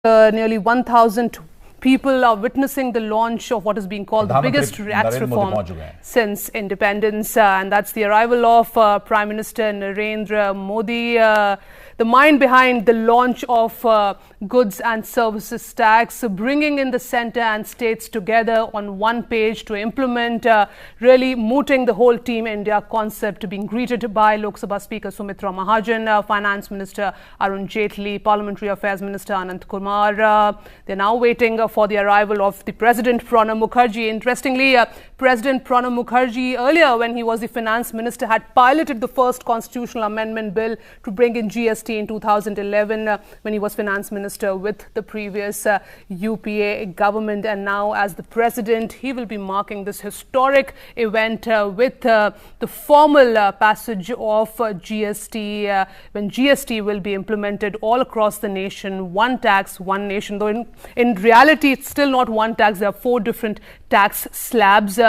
Nearly 1,000 people are witnessing the launch of what is being called the biggest tax reform since independence, and that's the arrival of Prime Minister Narendra Modi. The mind behind the launch of goods and services tax, bringing in the centre and states together on one page to implement, really mooting the whole Team India concept, being greeted by Lok Sabha Speaker Sumitra Mahajan, Finance Minister Arun Jaitley, Parliamentary Affairs Minister Anant Kumar. They're now waiting for the arrival of the President Pranab Mukherjee. Interestingly, President Pranab Mukherjee earlier, when he was the Finance Minister, had piloted the first constitutional amendment bill to bring in GST in 2011 when he was Finance Minister with the previous UPA government, and now as the President he will be marking this historic event with the formal passage of GST, when GST will be implemented all across the nation. One tax, one nation, though in reality it's still not one tax. There are 4 different tax slabs.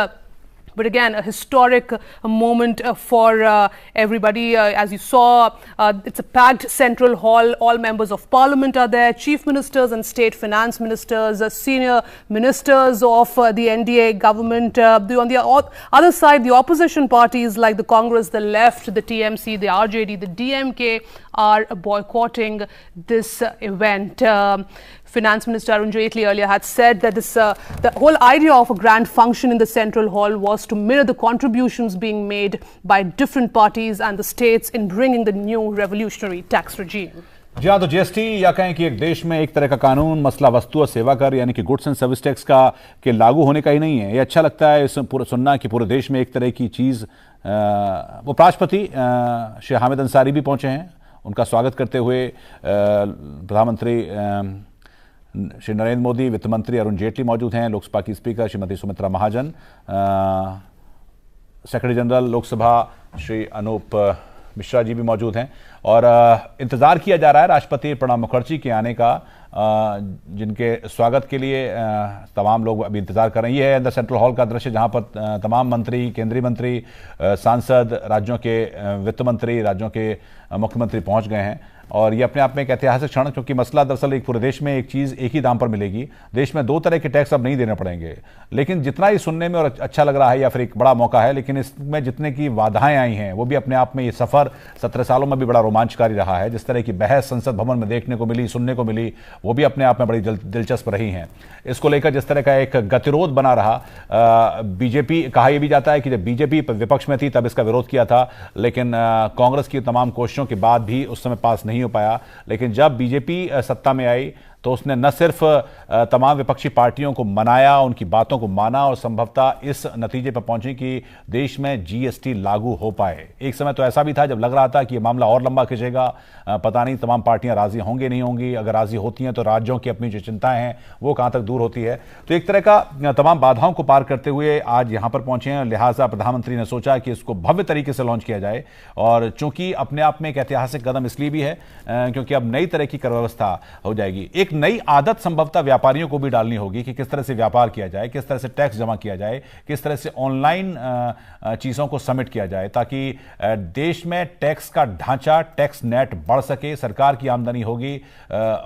But again, a historic moment for everybody. As you saw, it's a packed Central Hall. All members of Parliament are there. Chief Ministers and State Finance Ministers, senior ministers of the NDA government. On the other side, the opposition parties like the Congress, the Left, the TMC, the RJD, the DMK are boycotting this event. Finance Minister Arun Jaitley earlier had said that the whole idea of a grand function in the Central Hall was to mirror the contributions being made by different parties and the states in bringing the new revolutionary tax regime. जी हाँ, तो GST या कहें कि एक देश में एक तरह का कानून, मसला वस्तु और सेवा कर यानी कि गुड्स एंड सर्विस टैक्स का के लागू होने का ही नहीं है। ये अच्छा लगता है सुनना कि पूरे देश में एक तरह की चीज़। उपराष्ट्रपति श्री हामिद अंसारी भी पहुंचे हैं। उनका स्वागत करते हुए प्रधानमंत्री श्री नरेंद्र मोदी, वित्त मंत्री अरुण जेटली मौजूद हैं, लोकसभा की speaker Shrimati Sumitra Mahajan, secretary general Lok Sabha Shri Anoop Mishra ji भी मौजूद हैं। और इंतज़ार किया जा रहा है राष्ट्रपति प्रणब मुखर्जी के आने का, जिनके स्वागत के लिए तमाम लोग अभी इंतजार कर रहे हैं। ये है अंदर सेंट्रल हॉल का दृश्य, जहां पर तमाम मंत्री, केंद्रीय मंत्री, सांसद, राज्यों के वित्त मंत्री, राज्यों के मुख्यमंत्री पहुंच गए हैं। और ये अपने आप में एक ऐतिहासिक क्षण, क्योंकि मसला दरअसल एक पूरे देश में एक चीज़ एक ही दाम पर मिलेगी। देश में 2 तरह के टैक्स अब नहीं देने पड़ेंगे। लेकिन जितना ही सुनने में और अच्छा लग रहा है या फिर एक बड़ा मौका है, लेकिन इसमें जितने की बाधाएं आई हैं वो भी अपने आप में, ये सफ़र 17 सालों में भी बड़ा रोमांचकारी रहा है। जिस तरह की बहस संसद भवन में देखने को मिली, सुनने को मिली, वो भी अपने आप में बड़ी दिलचस्प रही हैं। इसको लेकर जिस तरह का एक गतिरोध बना रहा, बीजेपी, कहा यह भी जाता है कि जब बीजेपी विपक्ष में थी तब इसका विरोध किया था, लेकिन कांग्रेस की तमाम कोशिशों के बाद भी उस समय पास नहीं हो पाया। लेकिन जब बीजेपी सत्ता में आई तो उसने न सिर्फ तमाम विपक्षी पार्टियों को मनाया, उनकी बातों को माना और संभवतः इस नतीजे पर पहुंची कि देश में जीएसटी लागू हो पाए। एक समय तो ऐसा भी था जब लग रहा था कि यह मामला और लंबा खिंचेगा, पता नहीं तमाम पार्टियां राजी होंगी नहीं होंगी, अगर राजी होती हैं तो राज्यों की अपनी जो चिंताएं हैं वो कहां तक दूर होती है। तो एक तरह का तमाम बाधाओं को पार करते हुए आज यहां पर पहुंचे हैं। लिहाजा प्रधानमंत्री ने सोचा कि इसको भव्य तरीके से लॉन्च किया जाए, और चूंकि अपने आप में एक ऐतिहासिक कदम इसलिए भी है क्योंकि अब नई तरह की कर व्यवस्था हो जाएगी। एक नई आदत संभवतः व्यापारियों को भी डालनी होगी कि किस तरह से व्यापार किया जाए, किस तरह से टैक्स जमा किया जाए, किस तरह से ऑनलाइन चीजों को सबमिट किया जाए, ताकि देश में टैक्स का ढांचा, टैक्स नेट बढ़ सके। सरकार की आमदनी होगी,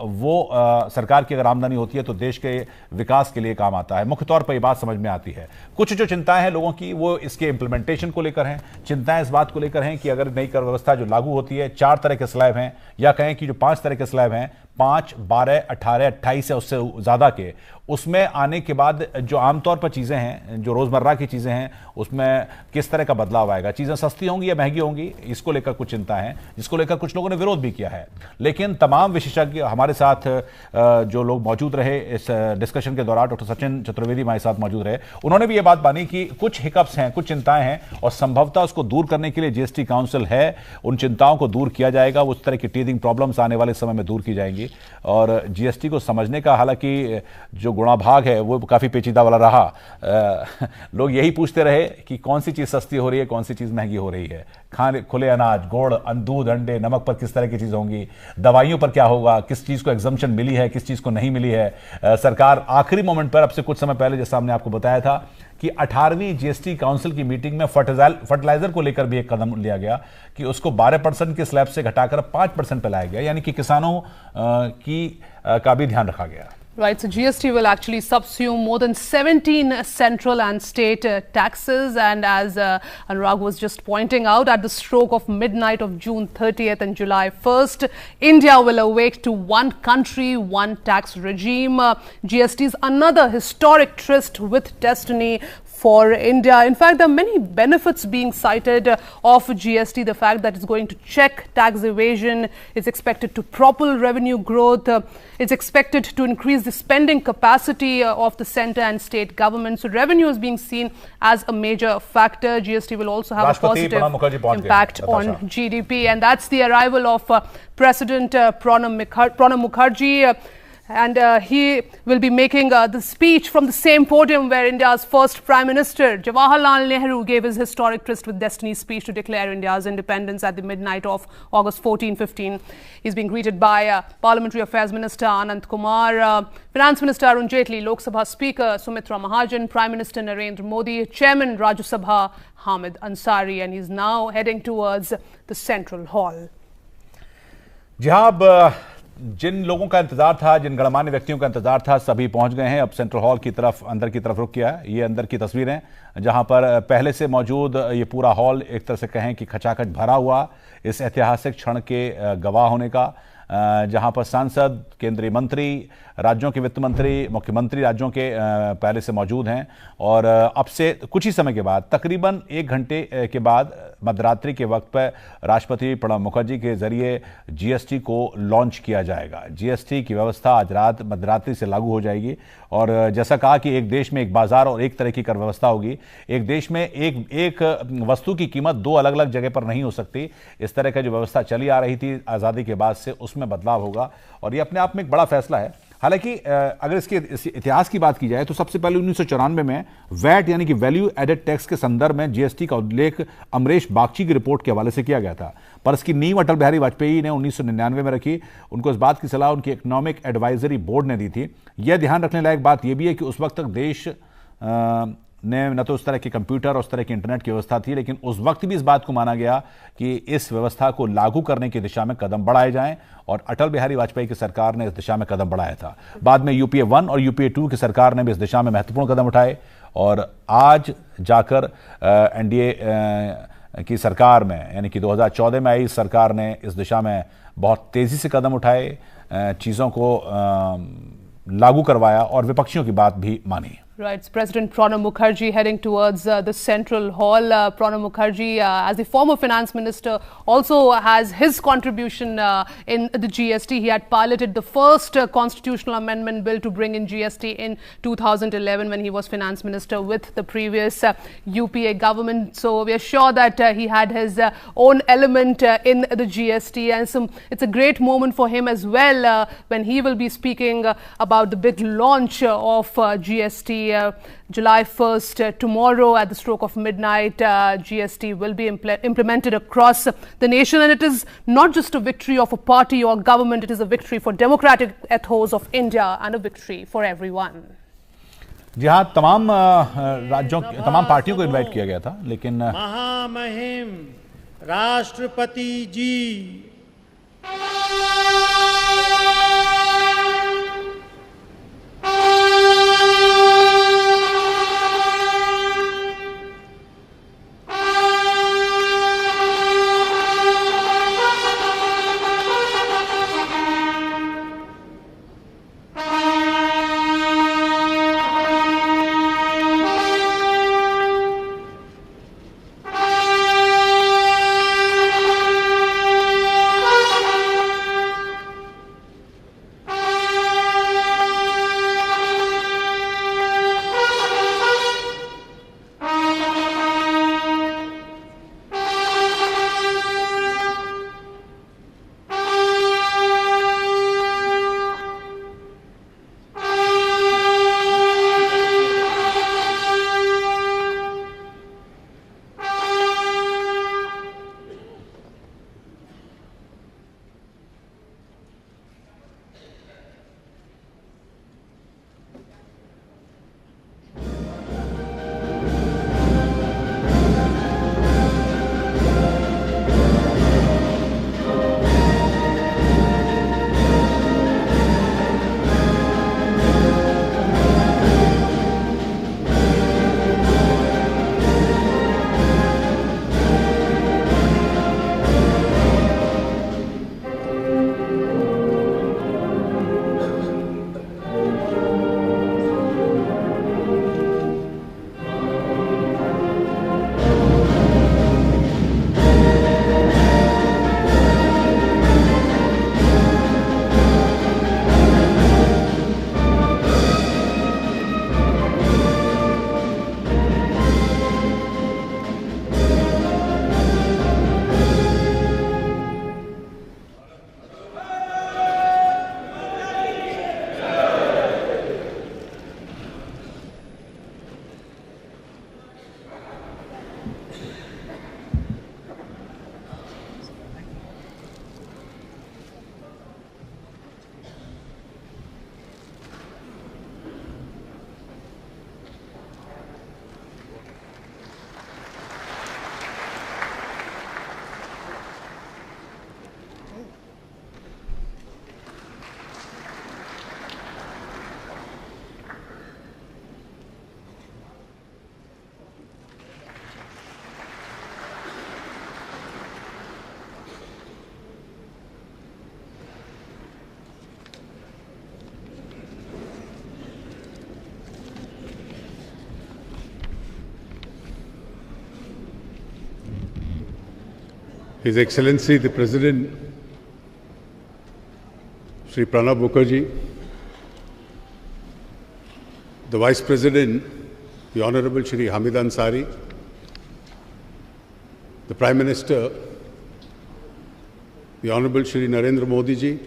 वो सरकार की अगर आमदनी होती है तो देश के विकास के लिए काम आता है। मुख्य तौर पर यह बात समझ में आती है। कुछ जो चिंताएं हैं लोगों की वो इसके इंप्लीमेंटेशन को लेकर हैं। चिंताएं इस बात को लेकर हैं कि अगर नई कर व्यवस्था जो लागू होती है, 4 तरह के स्लैब हैं, या कहें कि जो 5 तरह के स्लैब हैं, 5, 12, 18, 28 या उससे ज़्यादा के, उसमें आने के बाद जो आमतौर पर चीज़ें हैं, जो रोज़मर्रा की चीज़ें हैं, उसमें किस तरह का बदलाव आएगा। चीज़ें सस्ती होंगी या महंगी होंगी, इसको लेकर कुछ चिंता है, जिसको लेकर कुछ लोगों ने विरोध भी किया है। लेकिन तमाम विशेषज्ञ हमारे साथ जो लोग मौजूद रहे इस डिस्कशन के दौरान, डॉक्टर सचिन चतुर्वेदी हमारे साथ मौजूद रहे, उन्होंने भी ये बात मानी कि कुछ हिकअप्स हैं, कुछ चिंताएं हैं, और संभवतः उसको दूर करने के लिए जीएसटी काउंसिल है, उन चिंताओं को दूर किया जाएगा। उस तरह की टीथिंग प्रॉब्लम्स आने वाले समय में दूर की जाएंगी। और जीएसटी को समझने का हालांकि जो गुणाभाग है वो काफ़ी पेचीदा वाला रहा। लोग यही पूछते रहे कि कौन सी चीज़ सस्ती हो रही है, कौन सी चीज़ महंगी हो रही है। खाने, खुले अनाज, गुड़, दूध, अंडे, नमक पर किस तरह की चीज़ होंगी, दवाइयों पर क्या होगा, किस चीज़ को एग्जम्पशन मिली है, किस चीज़ को नहीं मिली है। सरकार आखिरी मोमेंट पर, अब से कुछ समय पहले जैसा हमने आपको बताया था कि 18वीं जीएसटी काउंसिल की मीटिंग में फर्टिलाइजर को लेकर भी एक कदम लिया गया कि उसको 12% के स्लैब से घटाकर 5% पे लाया गया, यानी कि किसानों का भी ध्यान रखा गया। Right, so GST will actually subsume more than 17 central and state taxes, and as Anurag was just pointing out, at the stroke of midnight of June 30th and July 1st, India will awake to one country, one tax regime. GST is another historic tryst with destiny for India. In fact, there are many benefits being cited of GST. The fact that it's going to check tax evasion, it's expected to propel revenue growth, it's expected to increase the spending capacity of the centre and state government. So revenue is being seen as a major factor. GST will also have a positive impact on GDP, and that's the arrival of President Pranab Mukherjee. And he will be making the speech from the same podium where India's first Prime Minister Jawaharlal Nehru gave his historic tryst with destiny speech to declare India's independence at the midnight of August 14-15. He's being greeted by Parliamentary Affairs Minister Anant Kumar, Finance Minister Arun Jaitley, Lok Sabha Speaker Sumitra Mahajan, Prime Minister Narendra Modi, Chairman Rajya Sabha Hamid Ansari, and he's now heading towards the Central Hall. Jihab जिन लोगों का इंतजार था, जिन गणमान्य व्यक्तियों का इंतजार था, सभी पहुंच गए हैं। अब सेंट्रल हॉल की तरफ, अंदर की तरफ रुक किया है। ये अंदर की तस्वीरें जहां पर पहले से मौजूद ये पूरा हॉल एक तरह से कहें कि खचाखच भरा हुआ इस ऐतिहासिक क्षण के गवाह होने का, जहां पर सांसद, केंद्रीय मंत्री, राज्यों के वित्त मंत्री, मुख्यमंत्री राज्यों के पहले से मौजूद हैं। और अब से कुछ ही समय के बाद, तकरीबन 1 घंटे के बाद, मध्यरात्रि के वक्त पर राष्ट्रपति प्रणब मुखर्जी के जरिए जीएसटी को लॉन्च किया जाएगा। जीएसटी की व्यवस्था आज रात मध्यरात्रि से लागू हो जाएगी। और जैसा कहा कि एक देश में एक बाजार और एक तरह की कर व्यवस्था होगी। एक देश में एक वस्तु की कीमत 2 अलग अलग जगह पर नहीं हो सकती। इस तरह का जो व्यवस्था चली आ रही थी आज़ादी के बाद से, उसमें बदलाव होगा और ये अपने आप में एक बड़ा फैसला है। हालांकि अगर इसके इतिहास की बात की जाए तो सबसे पहले 1994 में वैट यानी कि वैल्यू एडेड टैक्स के संदर्भ में जीएसटी का उल्लेख अमरीश बागची की रिपोर्ट के हवाले से किया गया था, पर इसकी नींव अटल बिहारी वाजपेयी ने 1999 में रखी। उनको इस बात की सलाह उनकी इकोनॉमिक एडवाइजरी बोर्ड ने दी थी। यह ध्यान रखने लायक बात यह भी है कि उस वक्त तक देश ने न तो उस तरह के कंप्यूटर और उस तरह की इंटरनेट की व्यवस्था थी, लेकिन उस वक्त भी इस बात को माना गया कि इस व्यवस्था को लागू करने की दिशा में कदम बढ़ाए जाएं, और अटल बिहारी वाजपेयी की सरकार ने इस दिशा में कदम बढ़ाया था। बाद में यूपीए 1 और यूपीए 2 की सरकार ने भी इस दिशा में महत्वपूर्ण कदम उठाए, और आज जाकर एनडीए की सरकार में, यानी कि 2014 में आई सरकार ने इस दिशा में बहुत तेजी से कदम उठाए, चीज़ों को लागू करवाया और विपक्षियों की बात भी मानी। Right, it's President Pranab Mukherjee heading towards the Central Hall. Pranab Mukherjee, as the former finance minister, also has his contribution in the GST. He had piloted the first constitutional amendment bill to bring in GST in 2011 when he was finance minister with the previous UPA government. So we are sure that he had his own element in the GST, and it's a great moment for him as well when he will be speaking about the big launch of GST. July 1st, tomorrow at the stroke of midnight, GST will be implemented across the nation, and it is not just a victory of a party or government, it is a victory for democratic ethos of India and a victory for everyone. जी हाँ, तमाम राज्यों, तमाम पार्टियों को invite किया गया था, लेकिन महामहिम राष्ट्रपति जी His Excellency the President, Shri Pranab Mukherjee, the Vice President, the Honorable Shri Hamid Ansari, the Prime Minister, the Honorable Shri Narendra Modi ji,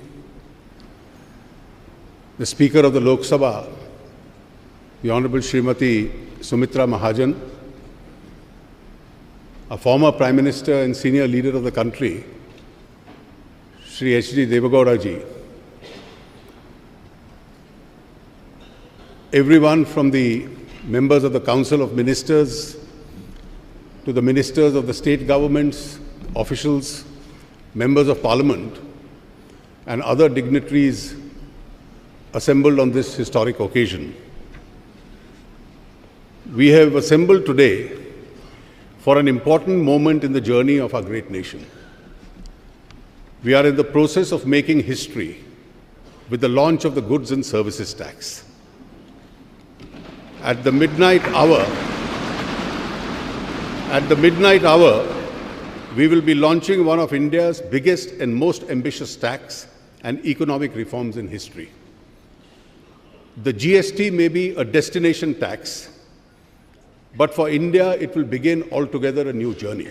the Speaker of the Lok Sabha, the Honorable Srimati Sumitra Mahajan, a former Prime Minister and senior leader of the country, Shri H.D. Devagowda ji, everyone from the members of the Council of Ministers to the ministers of the state governments, officials, members of Parliament, and other dignitaries assembled on this historic occasion. We have assembled today for an important moment in the journey of our great nation. We are in the process of making history with the launch of the Goods and Services Tax. At the midnight hour, we will be launching one of India's biggest and most ambitious tax and economic reforms in history. The GST may be a destination tax, but for India, it will begin altogether a new journey.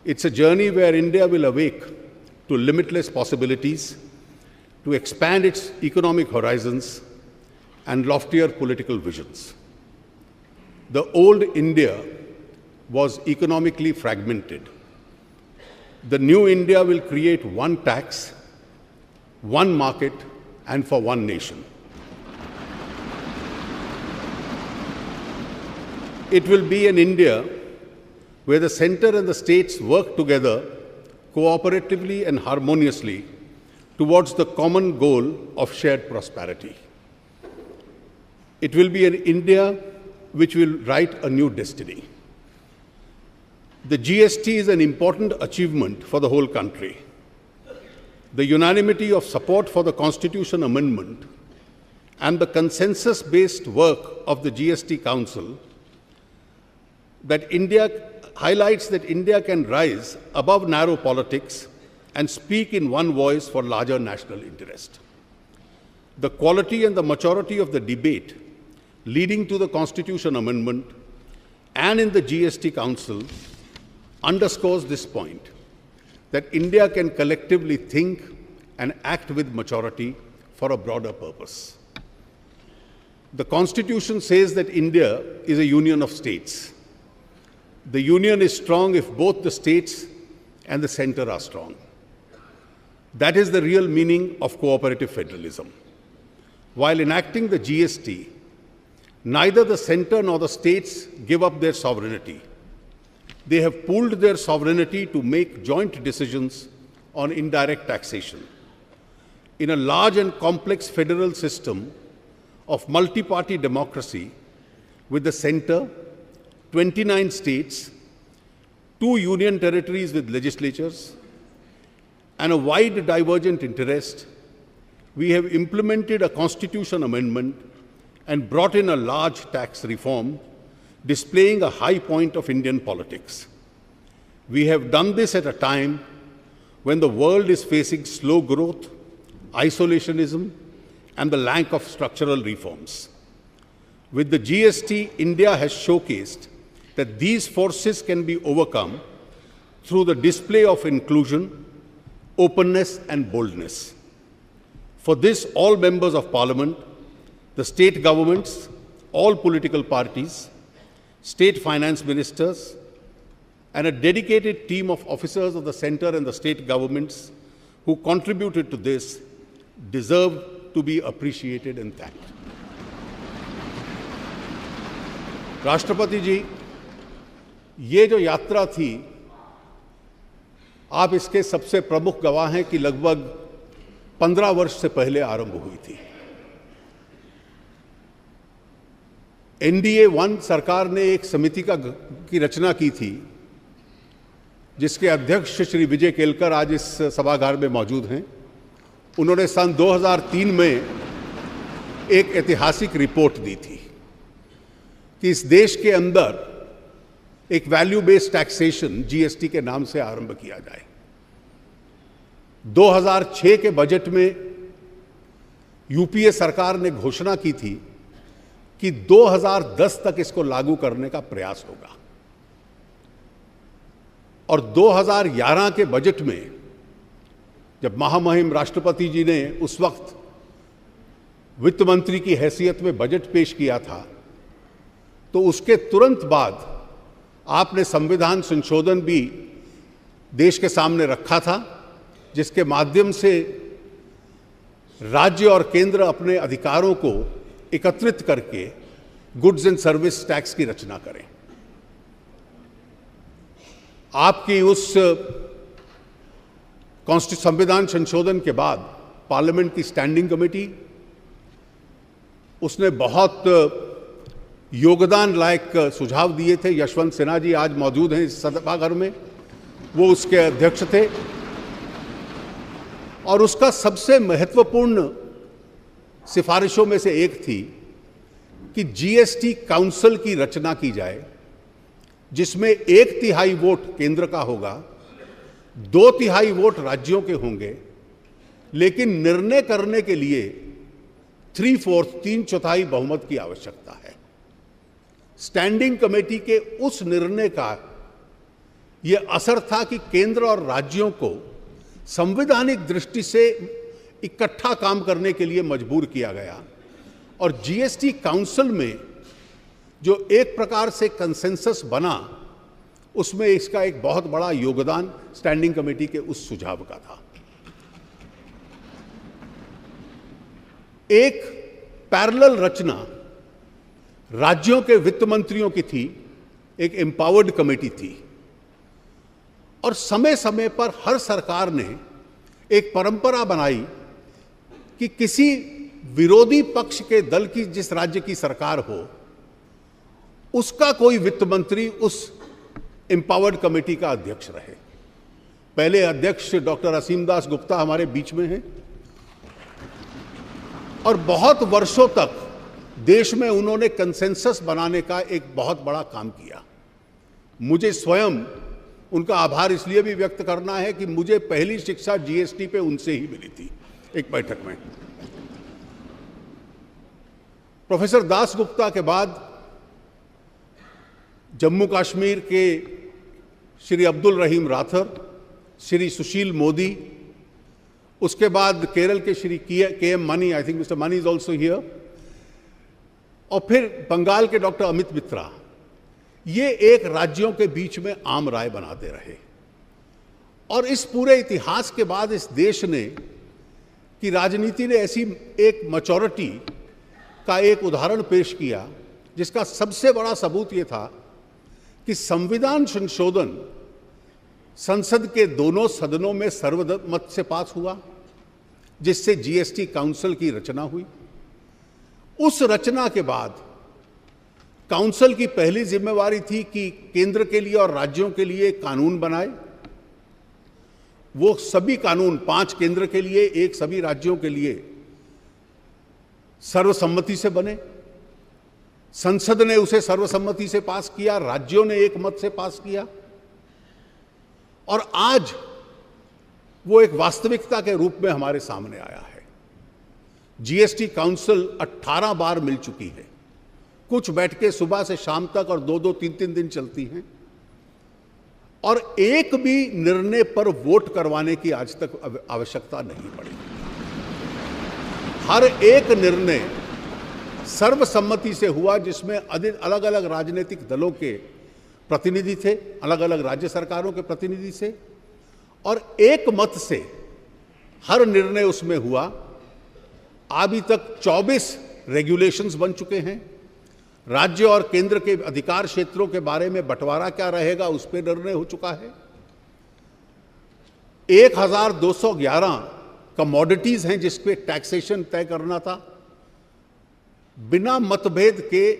It's a journey where India will awake to limitless possibilities, to expand its economic horizons and loftier political visions. The old India was economically fragmented. The new India will create one tax, one market, and for one nation. It will be an India where the center and the states work together cooperatively and harmoniously towards the common goal of shared prosperity. It will be an India which will write a new destiny. The GST is an important achievement for the whole country. The unanimity of support for the Constitution Amendment and the consensus-based work of the GST Council highlights that India can rise above narrow politics and speak in one voice for larger national interest. The quality and the maturity of the debate leading to the Constitution Amendment and in the GST Council underscores this point, that India can collectively think and act with maturity for a broader purpose. The Constitution says that India is a union of states. The union is strong if both the states and the center are strong. That is the real meaning of cooperative federalism. While enacting the GST, neither the center nor the states give up their sovereignty. They have pooled their sovereignty to make joint decisions on indirect taxation. In a large and complex federal system of multi-party democracy, with the center, 29 states, 2 union territories with legislatures, and a wide divergent interest, we have implemented a constitution amendment and brought in a large tax reform, displaying a high point of Indian politics. We have done this at a time when the world is facing slow growth, isolationism, and the lack of structural reforms. With the GST, India has showcased that these forces can be overcome through the display of inclusion, openness, and boldness. For this, all members of Parliament, the state governments, all political parties, state finance ministers, and a dedicated team of officers of the center and the state governments who contributed to this deserve to be appreciated and thanked. राष्ट्रपति जी, ये जो यात्रा थी, आप इसके सबसे प्रमुख गवाह हैं कि लगभग 15 वर्ष से पहले आरंभ हुई थी। NDA 1 सरकार ने एक समिति की रचना की थी, जिसके अध्यक्ष श्री विजय केलकर आज इस सभागार में मौजूद हैं। उन्होंने सन 2003 में एक ऐतिहासिक रिपोर्ट दी थी कि इस देश के अंदर एक वैल्यू बेस्ड टैक्सेशन जीएसटी के नाम से आरंभ किया जाए। 2006 के बजट में यूपीए सरकार ने घोषणा की थी कि 2010 तक इसको लागू करने का प्रयास होगा, और 2011 के बजट में जब महामहिम राष्ट्रपति जी ने उस वक्त वित्त मंत्री की हैसियत में बजट पेश किया था, तो उसके तुरंत बाद आपने संविधान संशोधन भी देश के सामने रखा था, जिसके माध्यम से राज्य और केंद्र अपने अधिकारों को एकत्रित करके गुड्स एंड सर्विस टैक्स की रचना करें। आपकी उस संविधान संशोधन के बाद पार्लियामेंट की स्टैंडिंग कमेटी, उसने बहुत योगदान लायक सुझाव दिए थे। यशवंत सिन्हा जी आज मौजूद हैं इस सभागार में, वो उसके अध्यक्ष थे, और उसका सबसे महत्वपूर्ण सिफारिशों में से एक थी कि जीएसटी काउंसिल की रचना की जाए, जिसमें 1/3 वोट केंद्र का होगा, 2/3 वोट राज्यों के होंगे, लेकिन निर्णय करने के लिए 3/4 बहुमत की आवश्यकता है। स्टैंडिंग कमेटी के उस निर्णय का यह असर था कि केंद्र और राज्यों को संवैधानिक दृष्टि से इकट्ठा काम करने के लिए मजबूर किया गया, और जीएसटी काउंसिल में जो एक प्रकार से कंसेंसस बना, उसमें इसका एक बहुत बड़ा योगदान स्टैंडिंग कमेटी के उस सुझाव का था। एक पैरेलल रचना राज्यों के वित्त मंत्रियों की थी, एक एम्पावर्ड कमेटी थी, और समय समय पर हर सरकार ने एक परंपरा बनाई कि किसी विरोधी पक्ष के दल की जिस राज्य की सरकार हो, उसका कोई वित्त मंत्री उस एम्पावर्ड कमेटी का अध्यक्ष रहे। पहले अध्यक्ष डॉक्टर असीम दास गुप्ता हमारे बीच में हैं, और बहुत वर्षों तक देश में उन्होंने कंसेंसस बनाने का एक बहुत बड़ा काम किया। मुझे स्वयं उनका आभार इसलिए भी व्यक्त करना है कि मुझे पहली शिक्षा जीएसटी पे उनसे ही मिली थी, एक बैठक में। प्रोफेसर दास गुप्ता के बाद जम्मू कश्मीर के श्री अब्दुल रहीम राठौर, श्री सुशील मोदी, उसके बाद केरल के Shri K M Mani, I think mister Mani is also here, और फिर बंगाल के डॉक्टर अमित मित्रा। ये एक राज्यों के बीच में आम राय बनाते रहे, और इस पूरे इतिहास के बाद इस देश ने की राजनीति ने ऐसी एक मैच्योरिटी का एक उदाहरण पेश किया, जिसका सबसे बड़ा सबूत ये था कि संविधान संशोधन संसद के दोनों सदनों में सर्वमत से पास हुआ, जिससे जीएसटी काउंसिल की रचना हुई। उस रचना के बाद काउंसिल की पहली जिम्मेवारी थी कि केंद्र के लिए और राज्यों के लिए कानून बनाए। वो सभी कानून 5 केंद्र के लिए, 1 सभी राज्यों के लिए सर्वसम्मति से बने। संसद ने उसे सर्वसम्मति से पास किया, राज्यों ने एक मत से पास किया, और आज वो एक वास्तविकता के रूप में हमारे सामने आया है। जीएसटी काउंसिल 18 बार मिल चुकी है। कुछ बैठकें सुबह से शाम तक और 2-2, 3-3 दिन चलती हैं, और एक भी निर्णय पर वोट करवाने की आज तक आवश्यकता नहीं पड़ी। हर एक निर्णय सर्वसम्मति से हुआ, जिसमें अलग अलग राजनीतिक दलों के प्रतिनिधि थे, अलग अलग राज्य सरकारों के प्रतिनिधि थे, और एक मत से हर निर्णय उसमें हुआ। अभी तक 24 रेगुलेशंस बन चुके हैं। राज्य और केंद्र के अधिकार क्षेत्रों के बारे में बंटवारा क्या रहेगा, उस पर निर्णय हो चुका है। 1211 कमोडिटीज हैं जिस पे टैक्सेशन तय करना था। बिना मतभेद के,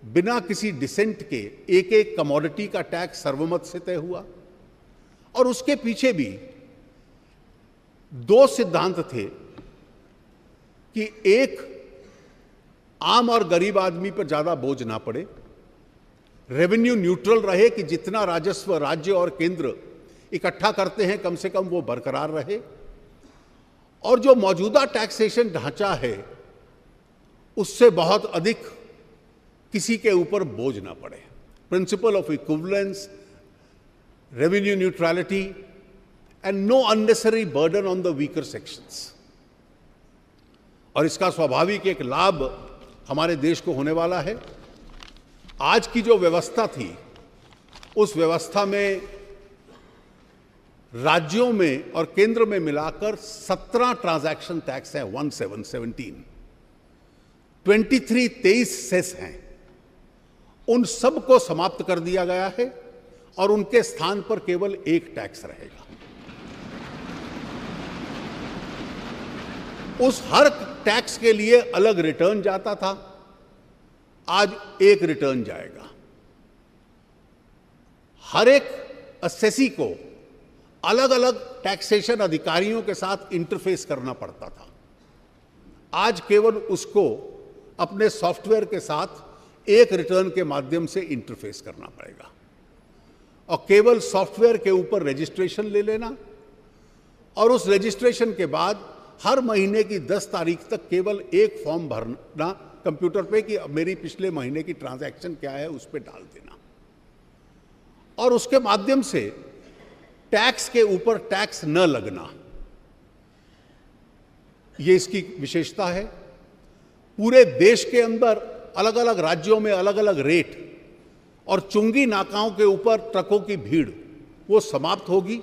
बिना किसी डिसेंट के एक एक कमोडिटी का टैक्स सर्वमत से तय हुआ, और उसके पीछे भी 2 सिद्धांत थे कि एक, आम और गरीब आदमी पर ज्यादा बोझ ना पड़े, रेवेन्यू न्यूट्रल रहे कि जितना राजस्व राज्य और केंद्र इकट्ठा करते हैं कम से कम वो बरकरार रहे, और जो मौजूदा टैक्सेशन ढांचा है उससे बहुत अधिक किसी के ऊपर बोझ ना पड़े। Principle of equivalence, revenue neutrality and know unnecessary burden on the weaker sections. और इसका स्वाभाविक एक लाभ हमारे देश को होने वाला है। आज की जो व्यवस्था थी उस व्यवस्था में राज्यों में और केंद्र में मिलाकर 17 ट्रांजैक्शन टैक्स है, 17 23 सेस हैं। उन सब को समाप्त कर दिया गया है और उनके स्थान पर केवल एक टैक्स रहेगा। उस हर टैक्स के लिए अलग रिटर्न जाता था, आज एक रिटर्न जाएगा। हर एक असेसी को अलग अलग टैक्सेशन अधिकारियों के साथ इंटरफेस करना पड़ता था, आज केवल उसको अपने सॉफ्टवेयर के साथ एक रिटर्न के माध्यम से इंटरफेस करना पड़ेगा और केवल सॉफ्टवेयर के ऊपर रजिस्ट्रेशन ले लेना, और उस रजिस्ट्रेशन के बाद हर महीने की 10 तारीख तक केवल एक फॉर्म भरना कंप्यूटर पे कि मेरी पिछले महीने की ट्रांजैक्शन क्या है उस पर डाल देना, और उसके माध्यम से टैक्स के ऊपर टैक्स न लगना। ये इसकी विशेषता है। पूरे देश के अंदर अलग अलग राज्यों में अलग अलग रेट और चुंगी नाकाओं के ऊपर ट्रकों की भीड़ वो समाप्त होगी,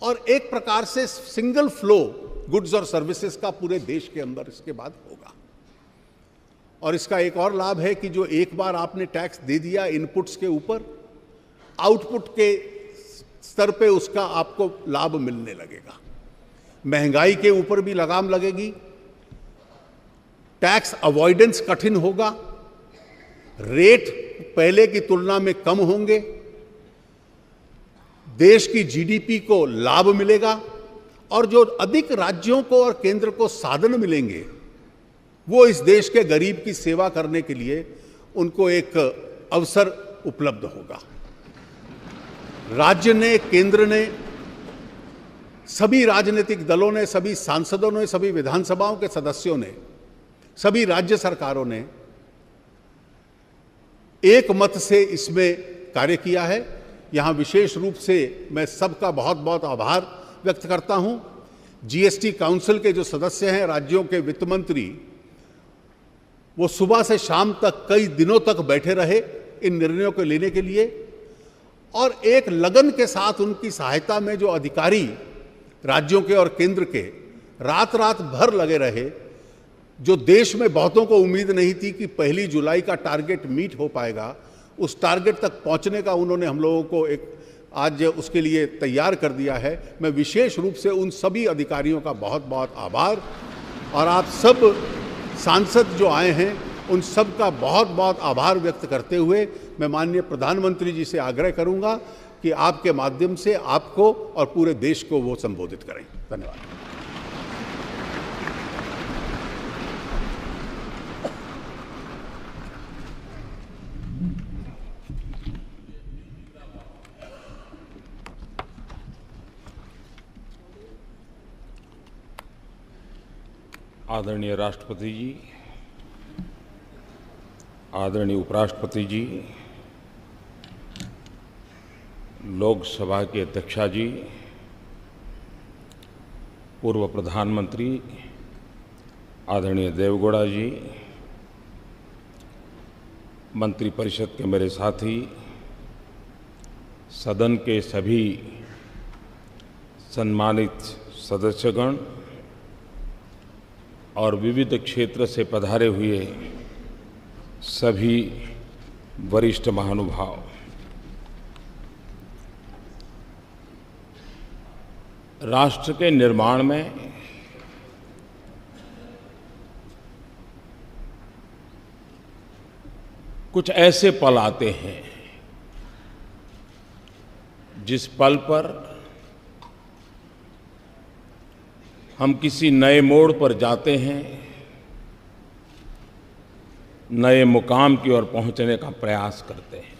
और एक प्रकार से सिंगल फ्लो गुड्स और सर्विसेज का पूरे देश के अंदर इसके बाद होगा। और इसका एक और लाभ है कि जो एक बार आपने टैक्स दे दिया इनपुट्स के ऊपर, आउटपुट के स्तर पे उसका आपको लाभ मिलने लगेगा। महंगाई के ऊपर भी लगाम लगेगी, टैक्स अवॉइडेंस कठिन होगा, रेट पहले की तुलना में कम होंगे, देश की जीडीपी को लाभ मिलेगा, और जो अधिक राज्यों को और केंद्र को साधन मिलेंगे वो इस देश के गरीब की सेवा करने के लिए उनको एक अवसर उपलब्ध होगा। राज्य ने, केंद्र ने, सभी राजनीतिक दलों ने, सभी सांसदों ने, सभी विधानसभाओं के सदस्यों ने, सभी राज्य सरकारों ने एक मत से इसमें कार्य किया है। यहां विशेष रूप से मैं सबका बहुत बहुत आभार व्यक्त करता हूं। जीएसटी काउंसिल के जो सदस्य हैं, राज्यों के वित्त मंत्री, वो सुबह से शाम तक कई दिनों तक बैठे रहे इन निर्णयों को लेने के लिए, और एक लगन के साथ उनकी सहायता में जो अधिकारी राज्यों के और केंद्र के रात रात भर लगे रहे। जो देश में बहुतों को उम्मीद नहीं थी कि 1 जुलाई का टारगेट मीट हो पाएगा, उस टारगेट तक पहुंचने का उन्होंने हम लोगों को एक आज उसके लिए तैयार कर दिया है। मैं विशेष रूप से उन सभी अधिकारियों का बहुत बहुत आभार, और आप सब सांसद जो आए हैं उन सब का बहुत बहुत आभार व्यक्त करते हुए मैं माननीय प्रधानमंत्री जी से आग्रह करूंगा कि आपके माध्यम से आपको और पूरे देश को वो संबोधित करें। धन्यवाद। आदरणीय राष्ट्रपति जी, आदरणीय उपराष्ट्रपति जी, लोकसभा के अध्यक्षा जी, पूर्व प्रधानमंत्री आदरणीय देवेगौड़ा जी, मंत्रिपरिषद के मेरे साथी, सदन के सभी सम्मानित सदस्यगण और विविध क्षेत्र से पधारे हुए सभी वरिष्ठ महानुभाव, राष्ट्र के निर्माण में कुछ ऐसे पल आते हैं जिस पल पर हम किसी नए मोड़ पर जाते हैं, नए मुकाम की ओर पहुंचने का प्रयास करते हैं।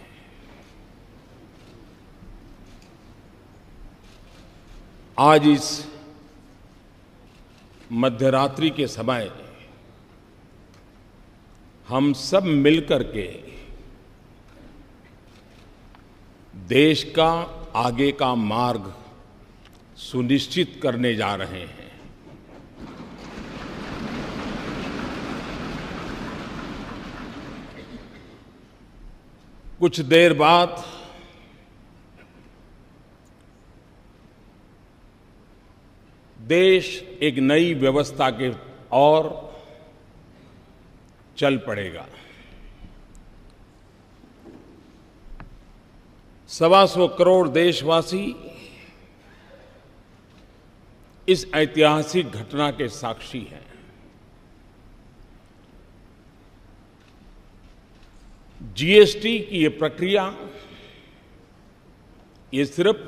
आज इस मध्यरात्रि के समय हम सब मिलकर के देश का आगे का मार्ग सुनिश्चित करने जा रहे हैं। कुछ देर बाद देश एक नई व्यवस्था के ओर चल पड़ेगा। 125 करोड़ देशवासी इस ऐतिहासिक घटना के साक्षी हैं। जीएसटी की ये प्रक्रिया ये सिर्फ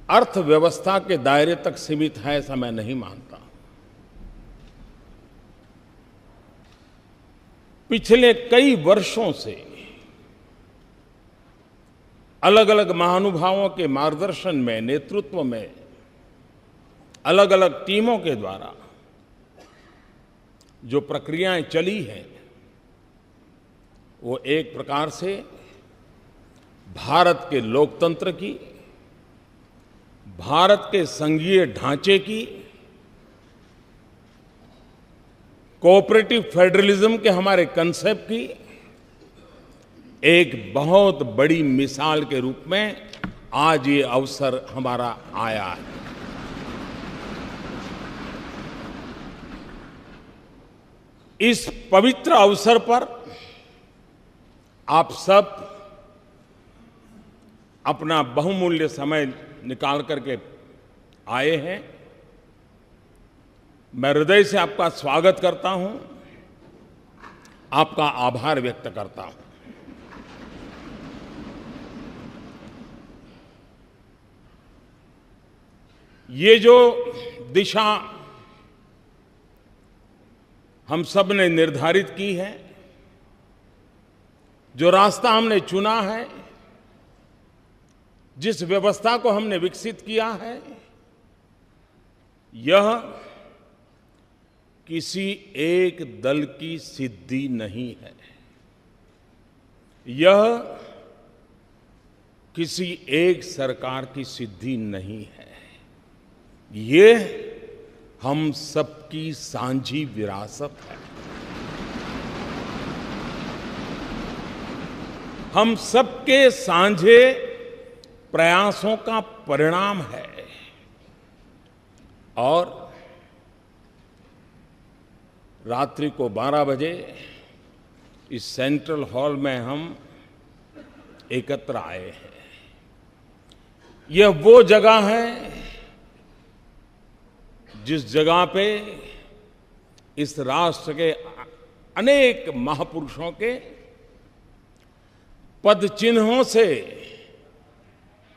अर्थव्यवस्था के दायरे तक सीमित है ऐसा मैं नहीं मानता। पिछले कई वर्षों से अलग अलग महानुभावों के मार्गदर्शन में, नेतृत्व में, अलग अलग टीमों के द्वारा जो प्रक्रियाएं चली हैं वो एक प्रकार से भारत के लोकतंत्र की, भारत के संघीय ढांचे की, कोऑपरेटिव फेडरलिज्म के हमारे कंसेप्ट की एक बहुत बड़ी मिसाल के रूप में आज ये अवसर हमारा आया है। इस पवित्र अवसर पर आप सब अपना बहुमूल्य समय निकाल करके आए हैं। मैं हृदय से आपका स्वागत करता हूं, आपका आभार व्यक्त करता हूं। ये जो दिशा हम सब ने निर्धारित की है, जो रास्ता हमने चुना है, जिस व्यवस्था को हमने विकसित किया है, यह किसी एक दल की सिद्धि नहीं है। यह किसी एक सरकार की सिद्धि नहीं है। ये हम सबकी साझी विरासत है। हम सबके साझे प्रयासों का परिणाम है। और रात्रि को 12 बजे इस सेंट्रल हॉल में हम एकत्र आए हैं। यह वो जगह है जिस जगह पे इस राष्ट्र के अनेक महापुरुषों के पद चिन्हों से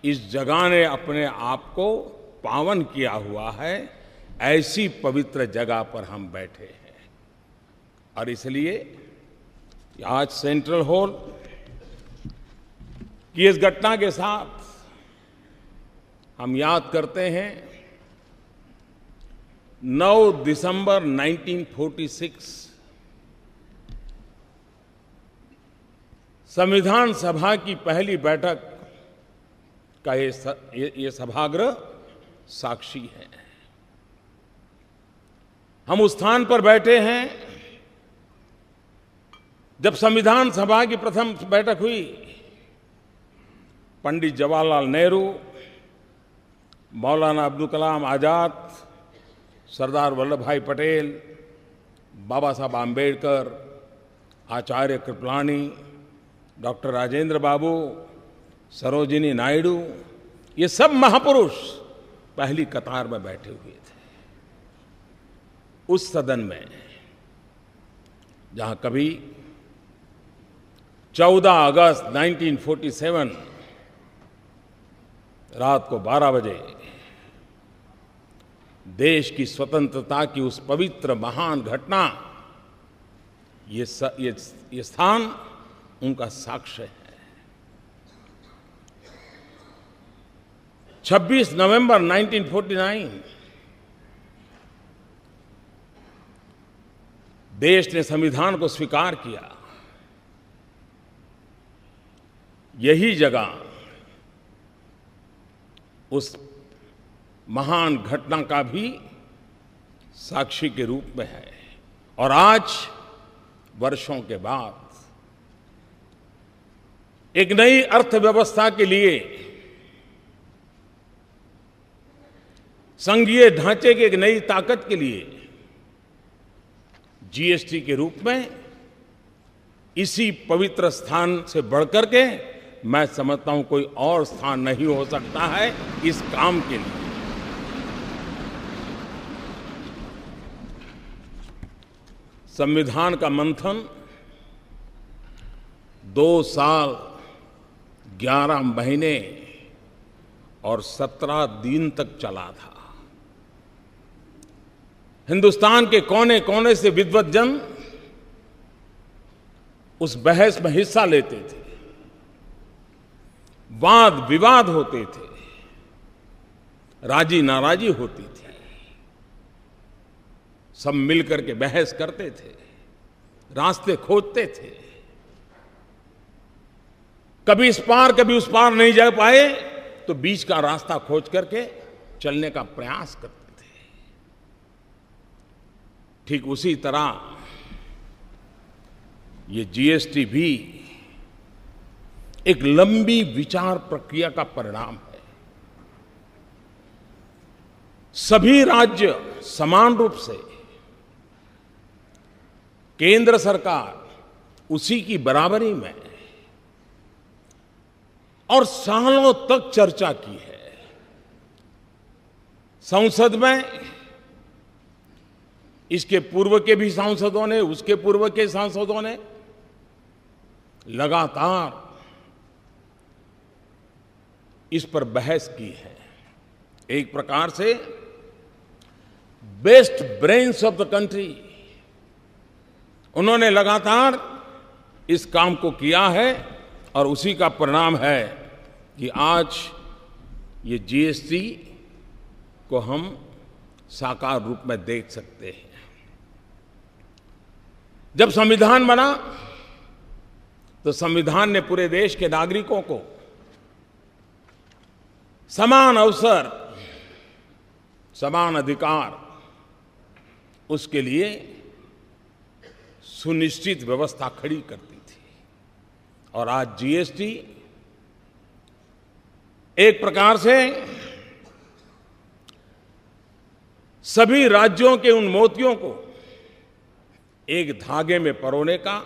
इस जगह ने अपने आप को पावन किया हुआ है। ऐसी पवित्र जगह पर हम बैठे हैं और इसलिए आज सेंट्रल हॉल की इस घटना के साथ हम याद करते हैं 9 दिसंबर 1946 संविधान सभा की पहली बैठक का ये सभागृह साक्षी है। हम उस स्थान पर बैठे हैं जब संविधान सभा की प्रथम बैठक हुई। पंडित जवाहरलाल नेहरू, मौलाना अब्दुल कलाम आजाद, सरदार वल्लभ भाई पटेल, बाबा साहब आम्बेडकर, आचार्य कृपलानी, डॉक्टर राजेंद्र बाबू, सरोजिनी नायडू, ये सब महापुरुष पहली कतार में बैठे हुए थे। उस सदन में जहां कभी 14 अगस्त 1947 रात को 12 बजे देश की स्वतंत्रता की उस पवित्र महान घटना ये स्थान उनका साक्ष्य है। 26 नवंबर 1949 देश ने संविधान को स्वीकार किया। यही जगह उस महान घटना का भी साक्षी के रूप में है। और आज वर्षों के बाद एक नई अर्थव्यवस्था के लिए, संघीय ढांचे की एक नई ताकत के लिए जीएसटी के रूप में इसी पवित्र स्थान से बढ़कर के मैं समझता हूं कोई और स्थान नहीं हो सकता है इस काम के लिए। संविधान का मंथन 2 साल 11 महीने और 17 दिन तक चला था। हिंदुस्तान के कोने कोने से विद्वत जन उस बहस में हिस्सा लेते थे, वाद विवाद होते थे, राजी नाराजी होती थी, सब मिलकर के बहस करते थे, रास्ते खोजते थे। कभी इस पार कभी उस पार नहीं जा पाए तो बीच का रास्ता खोज करके चलने का प्रयास करते थे। ठीक उसी तरह ये जीएसटी भी एक लंबी विचार प्रक्रिया का परिणाम है। सभी राज्य समान रूप से, केंद्र सरकार उसी की बराबरी में और सालों तक चर्चा की है। संसद में इसके पूर्व के भी सांसदों ने, उसके पूर्व के सांसदों ने लगातार इस पर बहस की है। एक प्रकार से best brains of the country उन्होंने लगातार इस काम को किया है और उसी का परिणाम है कि आज ये जीएसटी को हम साकार रूप में देख सकते हैं। जब संविधान बना तो संविधान ने पूरे देश के नागरिकों को समान अवसर, समान अधिकार, उसके लिए सुनिश्चित व्यवस्था खड़ी करती थी। और आज जीएसटी एक प्रकार से सभी राज्यों के उन मोतियों को एक धागे में परोने का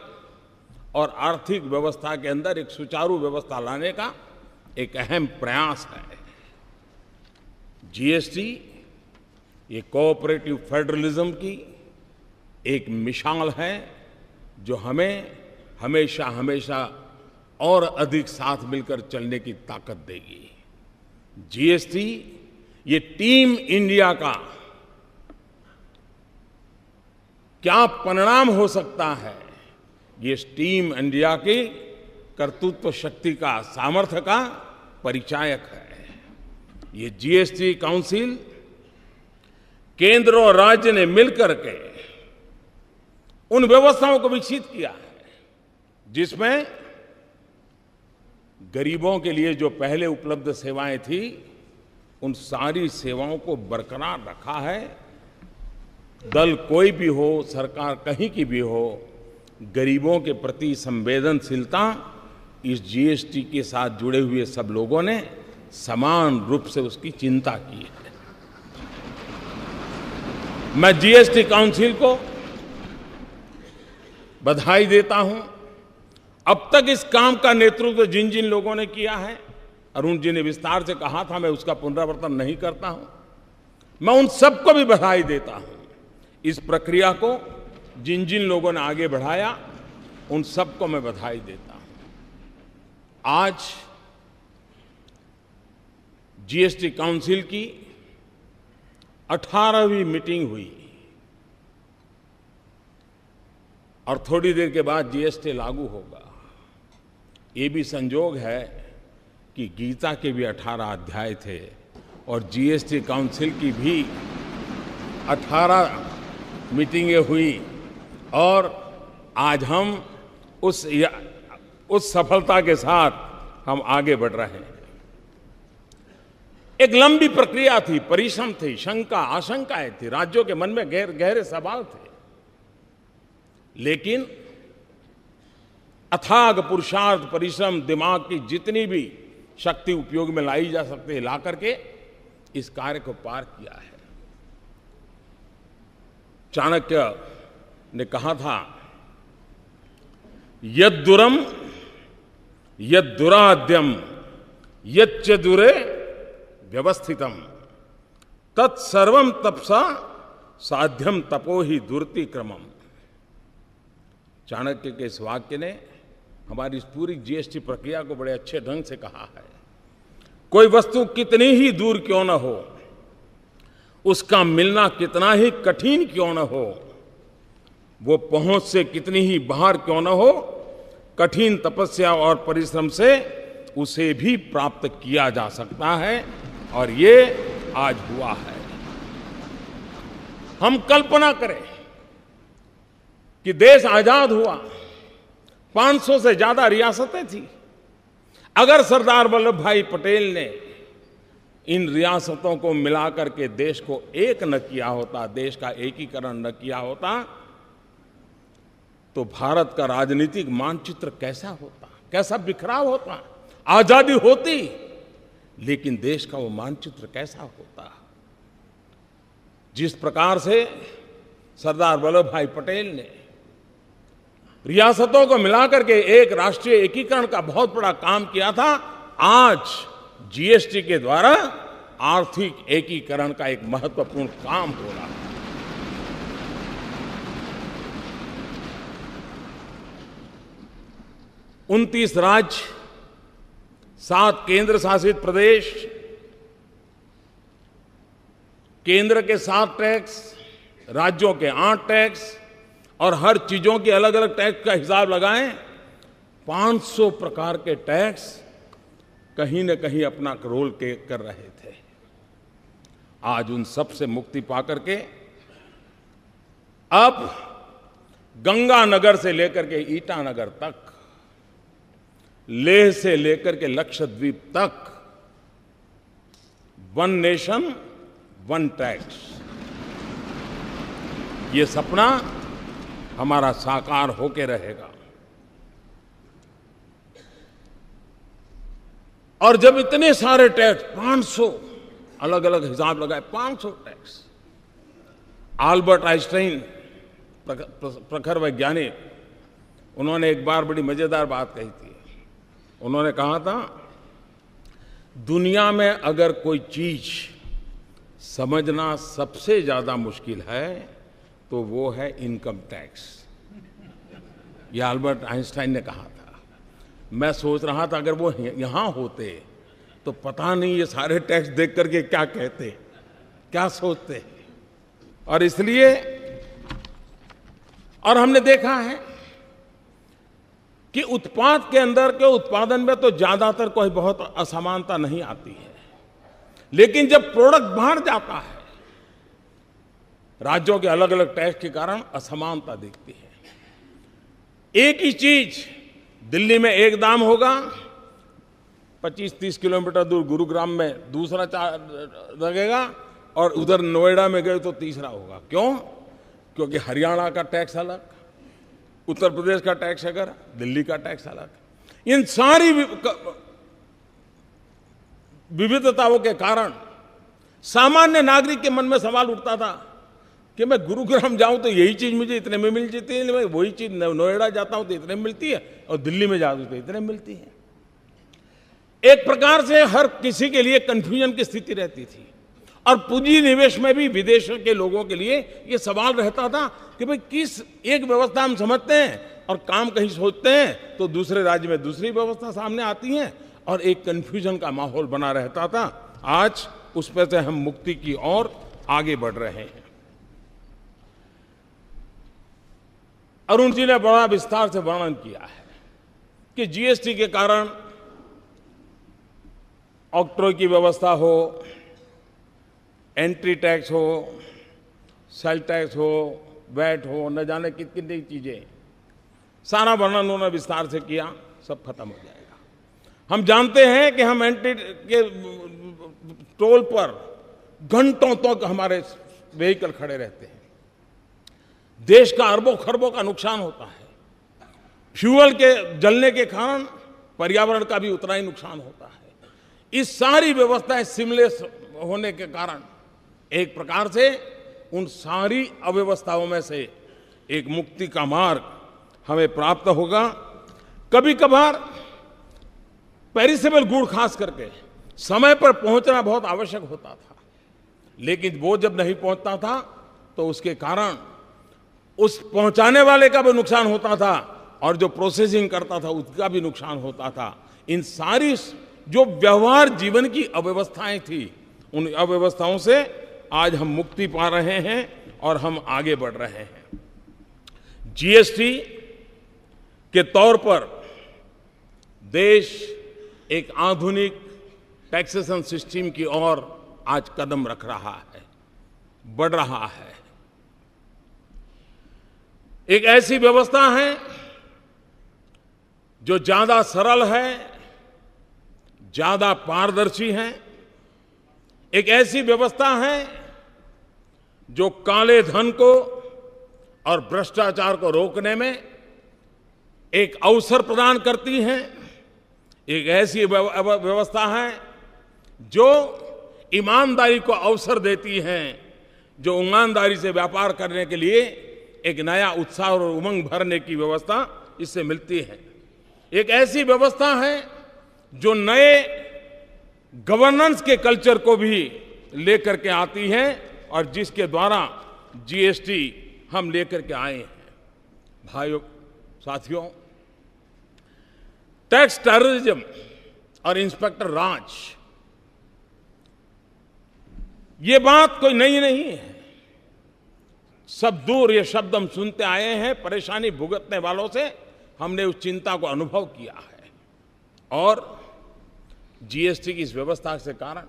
और आर्थिक व्यवस्था के अंदर एक सुचारू व्यवस्था लाने का एक अहम प्रयास है। जीएसटी ये कोऑपरेटिव फेडरलिज्म की एक मिसाल है जो हमें हमेशा हमेशा और अधिक साथ मिलकर चलने की ताकत देगी। जीएसटी ये टीम इंडिया का क्या परिणाम हो सकता है, ये टीम इंडिया की कर्तृत्व शक्ति का, सामर्थ्य का परिचायक है। ये जीएसटी काउंसिल केंद्र और राज्य ने मिलकर के उन व्यवस्थाओं को विकसित किया है जिसमें गरीबों के लिए जो पहले उपलब्ध सेवाएं थी उन सारी सेवाओं को बरकरार रखा है। दल कोई भी हो, सरकार कहीं की भी हो, गरीबों के प्रति संवेदनशीलता इस जीएसटी के साथ जुड़े हुए सब लोगों ने समान रूप से उसकी चिंता की है। मैं जीएसटी काउंसिल को बधाई देता हूं। अब तक इस काम का नेतृत्व जिन जिन लोगों ने किया है, अरुण जी ने विस्तार से कहा था, मैं उसका पुनरावर्तन नहीं करता हूं। मैं उन सबको भी बधाई देता हूं। इस प्रक्रिया को जिन जिन लोगों ने आगे बढ़ाया उन सबको मैं बधाई देता हूं। आज जीएसटी काउंसिल की 18वीं मीटिंग हुई। और थोड़ी देर के बाद जीएसटी लागू होगा। ये भी संजोग है कि गीता के भी 18 अध्याय थे और जीएसटी काउंसिल की भी 18 मीटिंगें हुई और आज हम उस सफलता के साथ हम आगे बढ़ रहे हैं। एक लंबी प्रक्रिया थी, परिश्रम थी, शंका आशंकाएं थी, राज्यों के मन में गहरे सवाल थे, लेकिन अथाग पुरुषार्थ, परिश्रम, दिमाग की जितनी भी शक्ति उपयोग में लाई जा सकती है ला करके इस कार्य को पार किया है। चाणक्य ने कहा था, यद्दुरम यद्दुराद्यम यच्च दुरे व्यवस्थितम तत्सर्वम तपसा साध्यम तपो ही दुर्ति क्रमम। चाणक्य के इस वाक्य ने हमारी इस पूरी जीएसटी प्रक्रिया को बड़े अच्छे ढंग से कहा है। कोई वस्तु कितनी ही दूर क्यों न हो, उसका मिलना कितना ही कठिन क्यों न हो, वो पहुंच से कितनी ही बाहर क्यों न हो, कठिन तपस्या और परिश्रम से उसे भी प्राप्त किया जा सकता है और ये आज हुआ है। हम कल्पना करें कि देश आजाद हुआ, 500 से ज्यादा रियासतें थी। अगर सरदार वल्लभ भाई पटेल ने इन रियासतों को मिलाकर के देश को एक न किया होता, देश का एकीकरण न किया होता, तो भारत का राजनीतिक मानचित्र कैसा होता, कैसा बिखराव होता। आजादी होती लेकिन देश का वो मानचित्र कैसा होता। जिस प्रकार से सरदार वल्लभ भाई पटेल ने रियासतों को मिलाकर के एक राष्ट्रीय एकीकरण का बहुत बड़ा काम किया था, आज जीएसटी के द्वारा आर्थिक एकीकरण का एक महत्वपूर्ण काम हो रहा है। 29 राज्य, 7 केंद्र शासित प्रदेश, केंद्र के 7 टैक्स, राज्यों के 8 टैक्स और हर चीजों के अलग अलग टैक्स का हिसाब लगाएं, 500 प्रकार के टैक्स कहीं न कहीं अपना रोल कर रहे थे। आज उन सब से मुक्ति पाकर के अब गंगानगर से लेकर के ईटानगर तक, लेह से लेकर के लक्षद्वीप तक, वन नेशन वन टैक्स, ये सपना हमारा साकार होके रहेगा। और जब इतने सारे टैक्स, 500 अलग अलग हिसाब लगाए, 500 टैक्स। आल्बर्ट आइंस्टाइन प्रखर वैज्ञानिक, उन्होंने एक बार बड़ी मजेदार बात कही थी। उन्होंने कहा था, दुनिया में अगर कोई चीज समझना सबसे ज्यादा मुश्किल है तो वो है इनकम टैक्स। ये आल्बर्ट आइंस्टाइन ने कहा था। मैं सोच रहा था अगर वो यहां होते तो पता नहीं ये सारे टैक्स देख करके क्या कहते, क्या सोचते। और इसलिए, और हमने देखा है कि उत्पाद के अंदर के उत्पादन में तो ज्यादातर कोई बहुत असमानता नहीं आती है, लेकिन जब प्रोडक्ट बाहर जाता है, राज्यों के अलग अलग टैक्स के कारण असमानता दिखती है। एक ही चीज दिल्ली में एक दाम होगा, 25-30 किलोमीटर दूर गुरुग्राम में दूसरा लगेगा और उधर नोएडा में गए तो तीसरा होगा। क्यों? क्योंकि हरियाणा का टैक्स अलग, उत्तर प्रदेश का टैक्स अगर, दिल्ली का टैक्स अलग। इन सारी विविधताओं के कारण सामान्य नागरिक के मन में सवाल उठता था कि मैं गुरुग्राम जाऊं तो यही चीज मुझे इतने में मिल जाती है, मैं वही चीज नोएडा जाता हूं तो इतने में मिलती है और दिल्ली में जाता हूं तो इतने में मिलती है। एक प्रकार से हर किसी के लिए कंफ्यूजन की स्थिति रहती थी। और पूंजी निवेश में भी विदेशों के लोगों के लिए यह सवाल रहता था कि भाई किस एक व्यवस्था हम समझते हैं और काम कहीं सोचते हैं तो दूसरे राज्य में दूसरी व्यवस्था सामने आती है और एक कंफ्यूजन का माहौल बना रहता था। आज उस पर से हम मुक्ति की ओर आगे बढ़ रहे हैं। अरुण जी ने बड़ा विस्तार से वर्णन किया है कि जीएसटी के कारण ऑक्ट्रॉय की व्यवस्था हो, एंट्री टैक्स हो, सेल टैक्स हो, वैट हो, न जाने कितनी चीजें, सारा वर्णन उन्होंने विस्तार से किया, सब खत्म हो जाएगा। हम जानते हैं कि हम एंट्री के टोल पर घंटों तक हमारे व्हीकल खड़े रहते हैं, देश का अरबों खरबों का नुकसान होता है। फ्यूल के जलने के कारण पर्यावरण का भी उतना ही नुकसान होता है। इस सारी व्यवस्थाएं सीमलेस होने के कारण एक प्रकार से उन सारी अव्यवस्थाओं में से एक मुक्ति का मार्ग हमें प्राप्त होगा। कभी कभार पेरिसेबल गुड खास करके समय पर पहुंचना बहुत आवश्यक होता था, लेकिन वो जब नहीं पहुंचता था तो उसके कारण उस पहुंचाने वाले का भी नुकसान होता था और जो प्रोसेसिंग करता था उसका भी नुकसान होता था। इन सारी जो व्यवहार जीवन की अव्यवस्थाएं थी, उन अव्यवस्थाओं से आज हम मुक्ति पा रहे हैं और हम आगे बढ़ रहे हैं। जीएसटी के तौर पर देश एक आधुनिक टैक्सेशन सिस्टम की ओर आज कदम रख रहा है, बढ़ रहा है। एक ऐसी व्यवस्था है जो ज्यादा सरल है, ज्यादा पारदर्शी है। एक ऐसी व्यवस्था है जो काले धन को और भ्रष्टाचार को रोकने में एक अवसर प्रदान करती है। एक ऐसी व्यवस्था है जो ईमानदारी को अवसर देती है, जो ईमानदारी से व्यापार करने के लिए एक नया उत्साह और उमंग भरने की व्यवस्था इससे मिलती है। एक ऐसी व्यवस्था है जो नए गवर्नेंस के कल्चर को भी लेकर के आती है और जिसके द्वारा जीएसटी हम लेकर के आए हैं। भाइयों साथियों, टैक्स टेररिज्म और इंस्पेक्टर राज, ये बात कोई नई नहीं है। सब दूर ये शब्द हम सुनते आए हैं। परेशानी भुगतने वालों से हमने उस चिंता को अनुभव किया है और जीएसटी की इस व्यवस्था के कारण,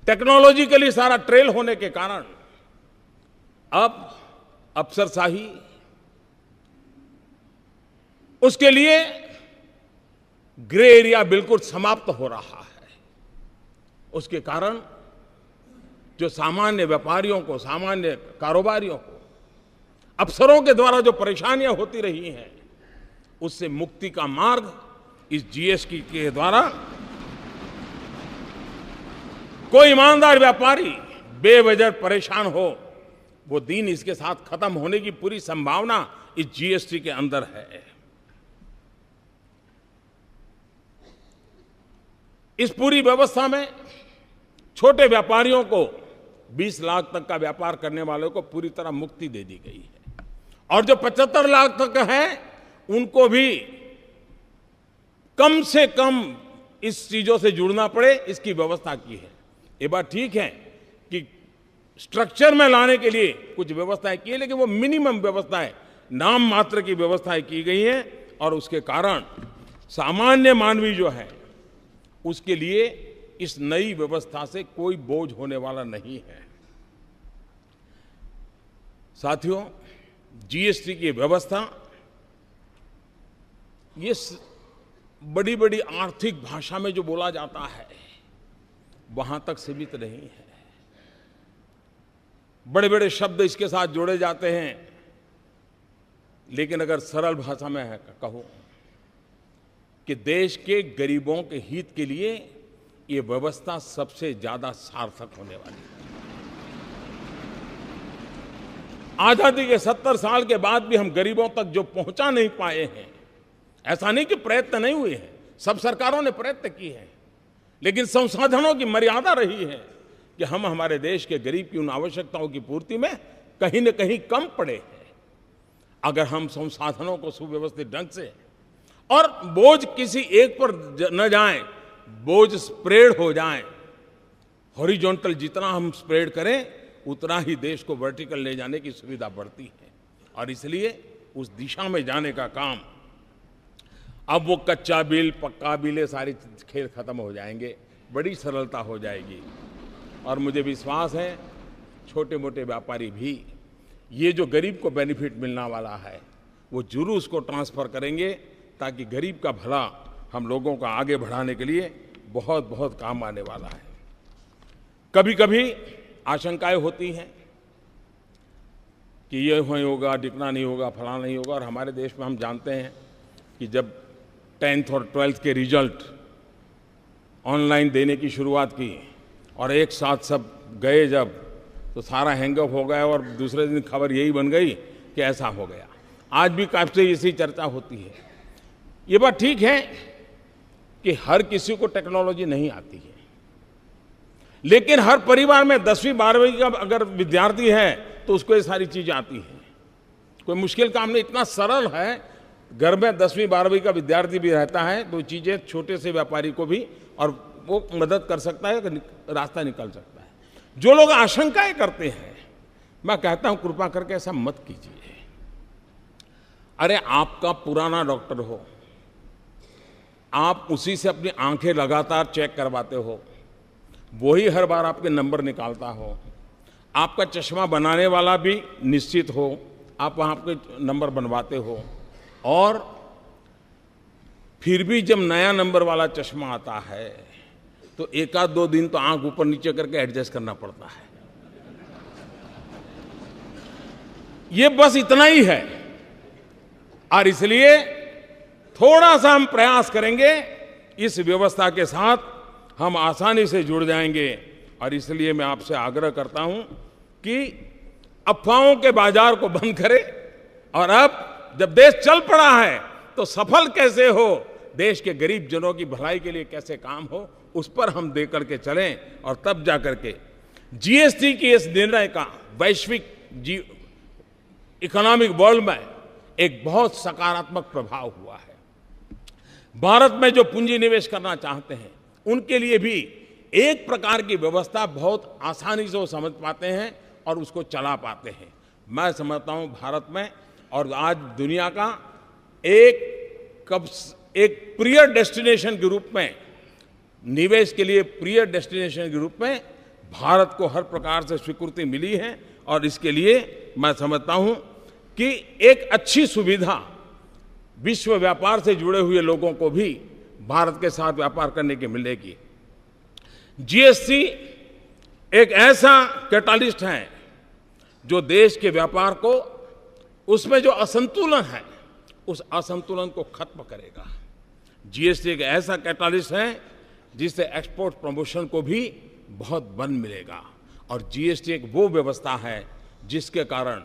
टेक्नोलॉजिकली सारा ट्रेल होने के कारण अब अफसरशाही, उसके लिए ग्रे एरिया बिल्कुल समाप्त हो रहा है। उसके कारण जो सामान्य व्यापारियों को, सामान्य कारोबारियों को, अफसरों के द्वारा जो परेशानियां होती रही हैं, उससे मुक्ति का मार्ग इस जीएसटी के द्वारा कोई ईमानदार व्यापारी बेवजह परेशान हो, वो दिन इसके साथ खत्म होने की पूरी संभावना इस जीएसटी के अंदर है। इस पूरी व्यवस्था में छोटे व्यापारियों को 20 लाख तक का व्यापार करने वालों को पूरी तरह मुक्ति दे दी गई है और जो 75 लाख तक है उनको भी कम से कम इस चीजों से जुड़ना पड़े, इसकी व्यवस्था की है। ये बात ठीक है कि स्ट्रक्चर में लाने के लिए कुछ व्यवस्थाएं की है, लेकिन वो मिनिमम व्यवस्थाएं, नाम मात्र की व्यवस्थाएं की गई हैं और उसके कारण सामान्य मानवी जो है उसके लिए इस नई व्यवस्था से कोई बोझ होने वाला नहीं है। साथियों, जीएसटी की व्यवस्था ये बड़ी बड़ी आर्थिक भाषा में जो बोला जाता है वहां तक सीमित नहीं है। बड़े बड़े शब्द इसके साथ जोड़े जाते हैं, लेकिन अगर सरल भाषा में कहो कि देश के गरीबों के हित के लिए ये व्यवस्था सबसे ज्यादा सार्थक होने वाली है। आजादी के 70 साल के बाद भी हम गरीबों तक जो पहुंचा नहीं पाए हैं, ऐसा नहीं कि प्रयत्न नहीं हुए हैं, सब सरकारों ने प्रयत्न किए हैं, लेकिन संसाधनों की मर्यादा रही है कि हम हमारे देश के गरीब की उन आवश्यकताओं की पूर्ति में कहीं न कहीं कम पड़े हैं। अगर हम संसाधनों को सुव्यवस्थित ढंग से, और बोझ किसी एक पर न जाए, बोझ स्प्रेड हो जाए, हॉरिजॉन्टल जितना हम स्प्रेड करें उतना ही देश को वर्टिकल ले जाने की सुविधा बढ़ती है। और इसलिए उस दिशा में जाने का काम, अब वो कच्चा बिल पक्का बिल ये सारी खेल खत्म हो जाएंगे, बड़ी सरलता हो जाएगी। और मुझे विश्वास है छोटे मोटे व्यापारी भी ये जो गरीब को बेनिफिट मिलने वाला है वो जरूर उसको ट्रांसफर करेंगे, ताकि गरीब का भला हम लोगों को आगे बढ़ाने के लिए बहुत बहुत काम आने वाला है। कभी कभी आशंकाएं होती हैं कि ये नहीं होगा, डिकना नहीं होगा, फलाना नहीं होगा। और हमारे देश में हम जानते हैं कि जब 10th और 12th के रिजल्ट ऑनलाइन देने की शुरुआत की और एक साथ सब गए जब, तो सारा हैंगअप हो गया और दूसरे दिन खबर यही बन गई कि ऐसा हो गया। आज भी काफ़ी इसी चर्चा होती है। ये बात ठीक है कि हर किसी को टेक्नोलॉजी नहीं आती है, लेकिन हर परिवार में 10वीं 12वीं का अगर विद्यार्थी है तो उसको ये सारी चीज़ें आती हैं। कोई मुश्किल काम नहीं, इतना सरल है। घर में 10वीं 12वीं का विद्यार्थी भी रहता है तो चीज़ें छोटे से व्यापारी को भी, और वो मदद कर सकता है, रास्ता निकल सकता है। जो लोग आशंकाएं करते हैं, मैं कहता हूं कृपा करके ऐसा मत कीजिए। अरे आपका पुराना डॉक्टर हो, आप उसी से अपनी आंखें लगातार चेक करवाते हो, वही हर बार आपके नंबर निकालता हो, आपका चश्मा बनाने वाला भी निश्चित हो, आप वहाँ पे नंबर बनवाते हो, और फिर भी जब नया नंबर वाला चश्मा आता है तो एक आध 2 दिन तो आंख ऊपर नीचे करके एडजस्ट करना पड़ता है। ये बस इतना ही है। और इसलिए थोड़ा सा हम प्रयास करेंगे, इस व्यवस्था के साथ हम आसानी से जुड़ जाएंगे। और इसलिए मैं आपसे आग्रह करता हूं कि अफवाहों के बाजार को बंद करें, और अब जब देश चल पड़ा है तो सफल कैसे हो, देश के गरीब जनों की भलाई के लिए कैसे काम हो, उस पर हम दे करके चलें। और तब जाकर के जीएसटी की इस निर्णय का वैश्विक इकोनॉमिक वर्ल्ड में एक बहुत सकारात्मक प्रभाव हुआ है। भारत में जो पूंजी निवेश करना चाहते हैं उनके लिए भी एक प्रकार की व्यवस्था बहुत आसानी से वो समझ पाते हैं और उसको चला पाते हैं। मैं समझता हूं भारत में और आज दुनिया का एक प्रिय डेस्टिनेशन के रूप में, निवेश के लिए प्रिय डेस्टिनेशन के रूप में भारत को हर प्रकार से स्वीकृति मिली है। और इसके लिए मैं समझता हूं कि एक अच्छी सुविधा विश्व व्यापार से जुड़े हुए लोगों को भी भारत के साथ व्यापार करने की मिलेगी। जीएसटी एक ऐसा कैटालिस्ट है जो देश के व्यापार को, उसमें जो असंतुलन है उस असंतुलन को खत्म करेगा। जीएसटी एक ऐसा कैटालिस्ट है जिससे एक्सपोर्ट प्रमोशन को भी बहुत बल मिलेगा। और जीएसटी एक वो व्यवस्था है जिसके कारण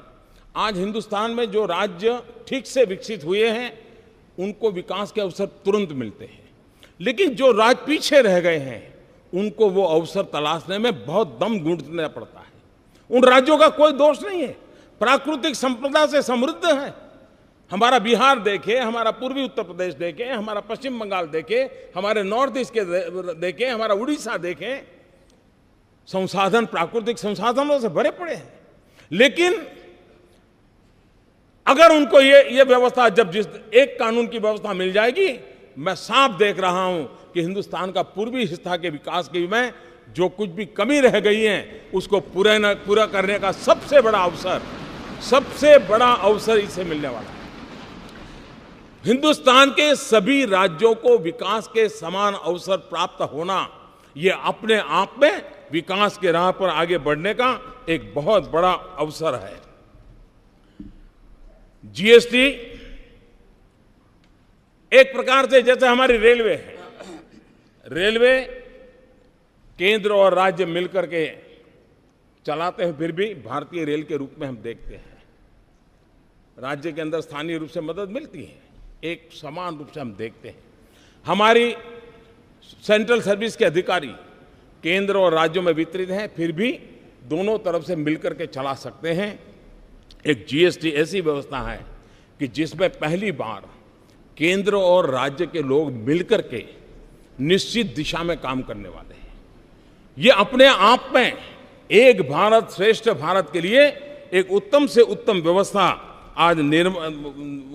आज हिंदुस्तान में जो राज्य ठीक से विकसित हुए हैं उनको विकास के अवसर तुरंत मिलते हैं, लेकिन जो राज्य पीछे रह गए हैं उनको वो अवसर तलाशने में बहुत दम गूंथना पड़ता है। उन राज्यों का कोई दोष नहीं है, प्राकृतिक संपदा से समृद्ध है। हमारा बिहार देखें, हमारा पूर्वी उत्तर प्रदेश देखें, हमारा पश्चिम बंगाल देखें, हमारे नॉर्थ ईस्ट के देखें, हमारा उड़ीसा देखें, संसाधन प्राकृतिक संसाधनों से भरे पड़े हैं। लेकिन अगर उनको ये व्यवस्था, जब जिस एक कानून की व्यवस्था मिल जाएगी, मैं साफ देख रहा हूं कि हिंदुस्तान का पूर्वी हिस्सा के विकास के में जो कुछ भी कमी रह गई है उसको पूरा करने का सबसे बड़ा अवसर इसे मिलने वाला है। हिंदुस्तान के सभी राज्यों को विकास के समान अवसर प्राप्त होना, ये अपने आप में विकास के राह पर आगे बढ़ने का एक बहुत बड़ा अवसर है। जीएसटी एक प्रकार से जैसे हमारी रेलवे है, रेलवे केंद्र और राज्य मिलकर के चलाते हैं, फिर भी भारतीय रेल के रूप में हम देखते हैं। राज्य के अंदर स्थानीय रूप से मदद मिलती है, एक समान रूप से हम देखते हैं। हमारी सेंट्रल सर्विस के अधिकारी केंद्र और राज्यों में वितरित हैं, फिर भी दोनों तरफ से मिलकर के चला सकते हैं। एक जीएसटी ऐसी व्यवस्था है कि जिसमें पहली बार केंद्र और राज्य के लोग मिलकर के निश्चित दिशा में काम करने वाले हैं। ये अपने आप में एक भारत श्रेष्ठ भारत के लिए एक उत्तम से उत्तम व्यवस्था आज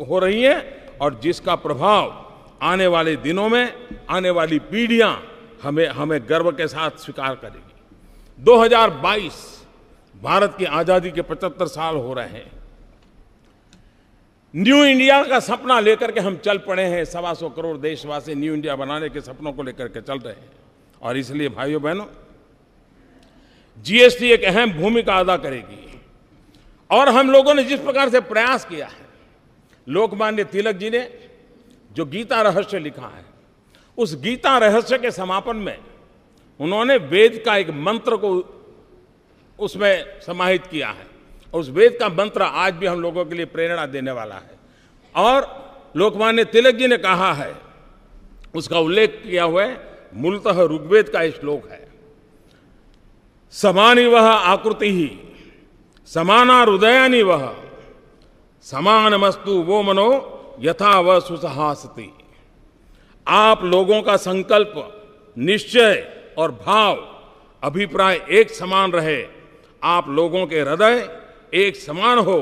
हो रही है और जिसका प्रभाव आने वाले दिनों में आने वाली पीढ़ियां हमें गर्व के साथ स्वीकार करेगी। 2022 भारत की आजादी के 75 साल हो रहे हैं। न्यू इंडिया का सपना लेकर के हम चल पड़े हैं। 125 करोड़ देशवासी न्यू इंडिया बनाने के सपनों को लेकर के चल रहे हैं और इसलिए भाइयों बहनों, जीएसटी एक अहम भूमिका अदा करेगी। और हम लोगों ने जिस प्रकार से प्रयास किया है, लोकमान्य तिलक जी ने जो गीता रहस्य लिखा है, उस गीता रहस्य के समापन में उन्होंने वेद का एक मंत्र को उसमें समाहित किया है। उस वेद का मंत्र आज भी हम लोगों के लिए प्रेरणा देने वाला है। और लोकमान्य तिलक जी ने कहा है, उसका उल्लेख किया हुआ है, मूलतः ऋग्वेद का श्लोक है, समानी वह आकृति ही समाना हृदयानि वह समानमस्तु वो मनो यथा वह सुसहासति। आप लोगों का संकल्प, निश्चय और भाव, अभिप्राय एक समान रहे, आप लोगों के हृदय एक समान हो,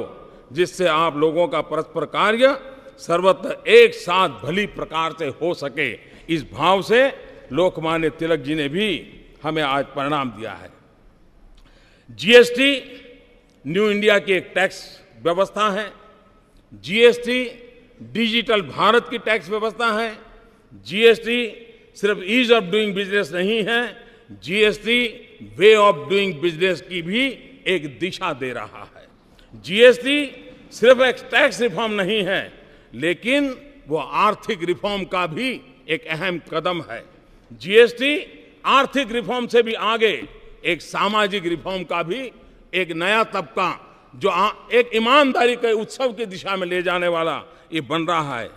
जिससे आप लोगों का परस्पर कार्य सर्वत्र एक साथ भली प्रकार से हो सके। इस भाव से लोकमान्य तिलक जी ने भी हमें आज परिणाम दिया है। जीएसटी न्यू इंडिया की एक टैक्स व्यवस्था है। जीएसटी डिजिटल भारत की टैक्स व्यवस्था है। जीएसटी सिर्फ ईज ऑफ डूइंग बिजनेस नहीं है, GST way of doing business की भी एक दिशा दे रहा है। जीएसटी सिर्फ एक टैक्स रिफॉर्म नहीं है, लेकिन वो आर्थिक रिफॉर्म का भी एक अहम कदम है। जीएसटी आर्थिक रिफॉर्म से भी आगे एक सामाजिक रिफॉर्म का भी एक नया तबका, जो एक ईमानदारी के उत्सव की दिशा में ले जाने वाला ये बन रहा है।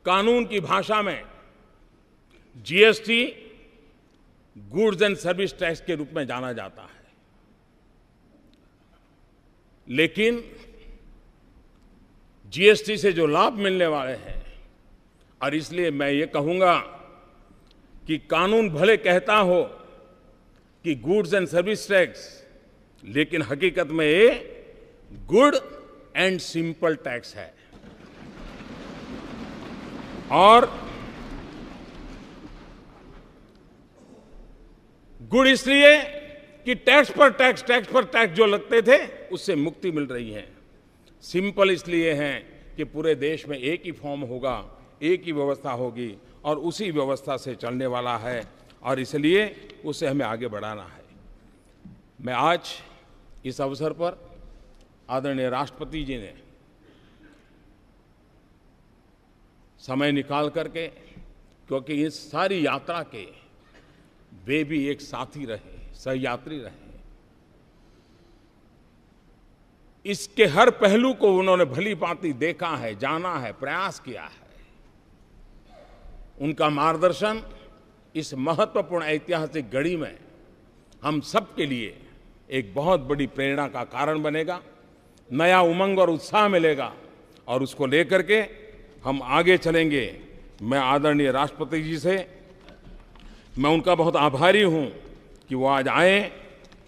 कानून की भाषा में GST goods and service tax के रूप में जाना जाता है, लेकिन जीएसटी से जो लाभ मिलने वाले हैं, और इसलिए मैं ये कहूंगा कि कानून भले कहता हो कि गुड्स एंड सर्विस टैक्स, लेकिन हकीकत में ये गुड एंड सिंपल टैक्स है। और गुड इसलिए कि टैक्स पर टैक्स जो लगते थे उससे मुक्ति मिल रही है। सिंपल इसलिए है कि पूरे देश में एक ही फॉर्म होगा, एक ही व्यवस्था होगी और उसी व्यवस्था से चलने वाला है, और इसलिए उसे हमें आगे बढ़ाना है। मैं आज इस अवसर पर आदरणीय राष्ट्रपति जी ने समय निकाल करके, क्योंकि इस सारी यात्रा के वे भी एक साथी रहे, सहयात्री रहे, इसके हर पहलू को उन्होंने भली भांति देखा है, जाना है, प्रयास किया है। उनका मार्गदर्शन इस महत्वपूर्ण ऐतिहासिक घड़ी में हम सब के लिए एक बहुत बड़ी प्रेरणा का कारण बनेगा, नया उमंग और उत्साह मिलेगा, और उसको लेकर के हम आगे चलेंगे। मैं आदरणीय राष्ट्रपति जी से मैं उनका बहुत आभारी हूं कि वो आज आए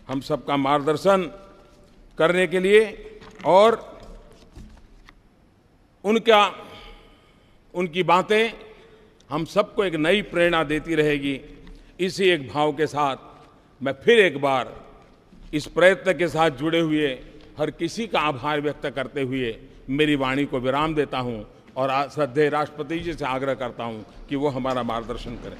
हम सबका मार्गदर्शन करने के लिए, और उनकी बातें हम सबको एक नई प्रेरणा देती रहेगी। इसी एक भाव के साथ मैं फिर एक बार इस प्रयत्न के साथ जुड़े हुए हर किसी का आभार व्यक्त करते हुए मेरी वाणी को विराम देता हूं, और श्रद्धेय राष्ट्रपति जी से आग्रह करता हूं कि वो हमारा मार्गदर्शन करें।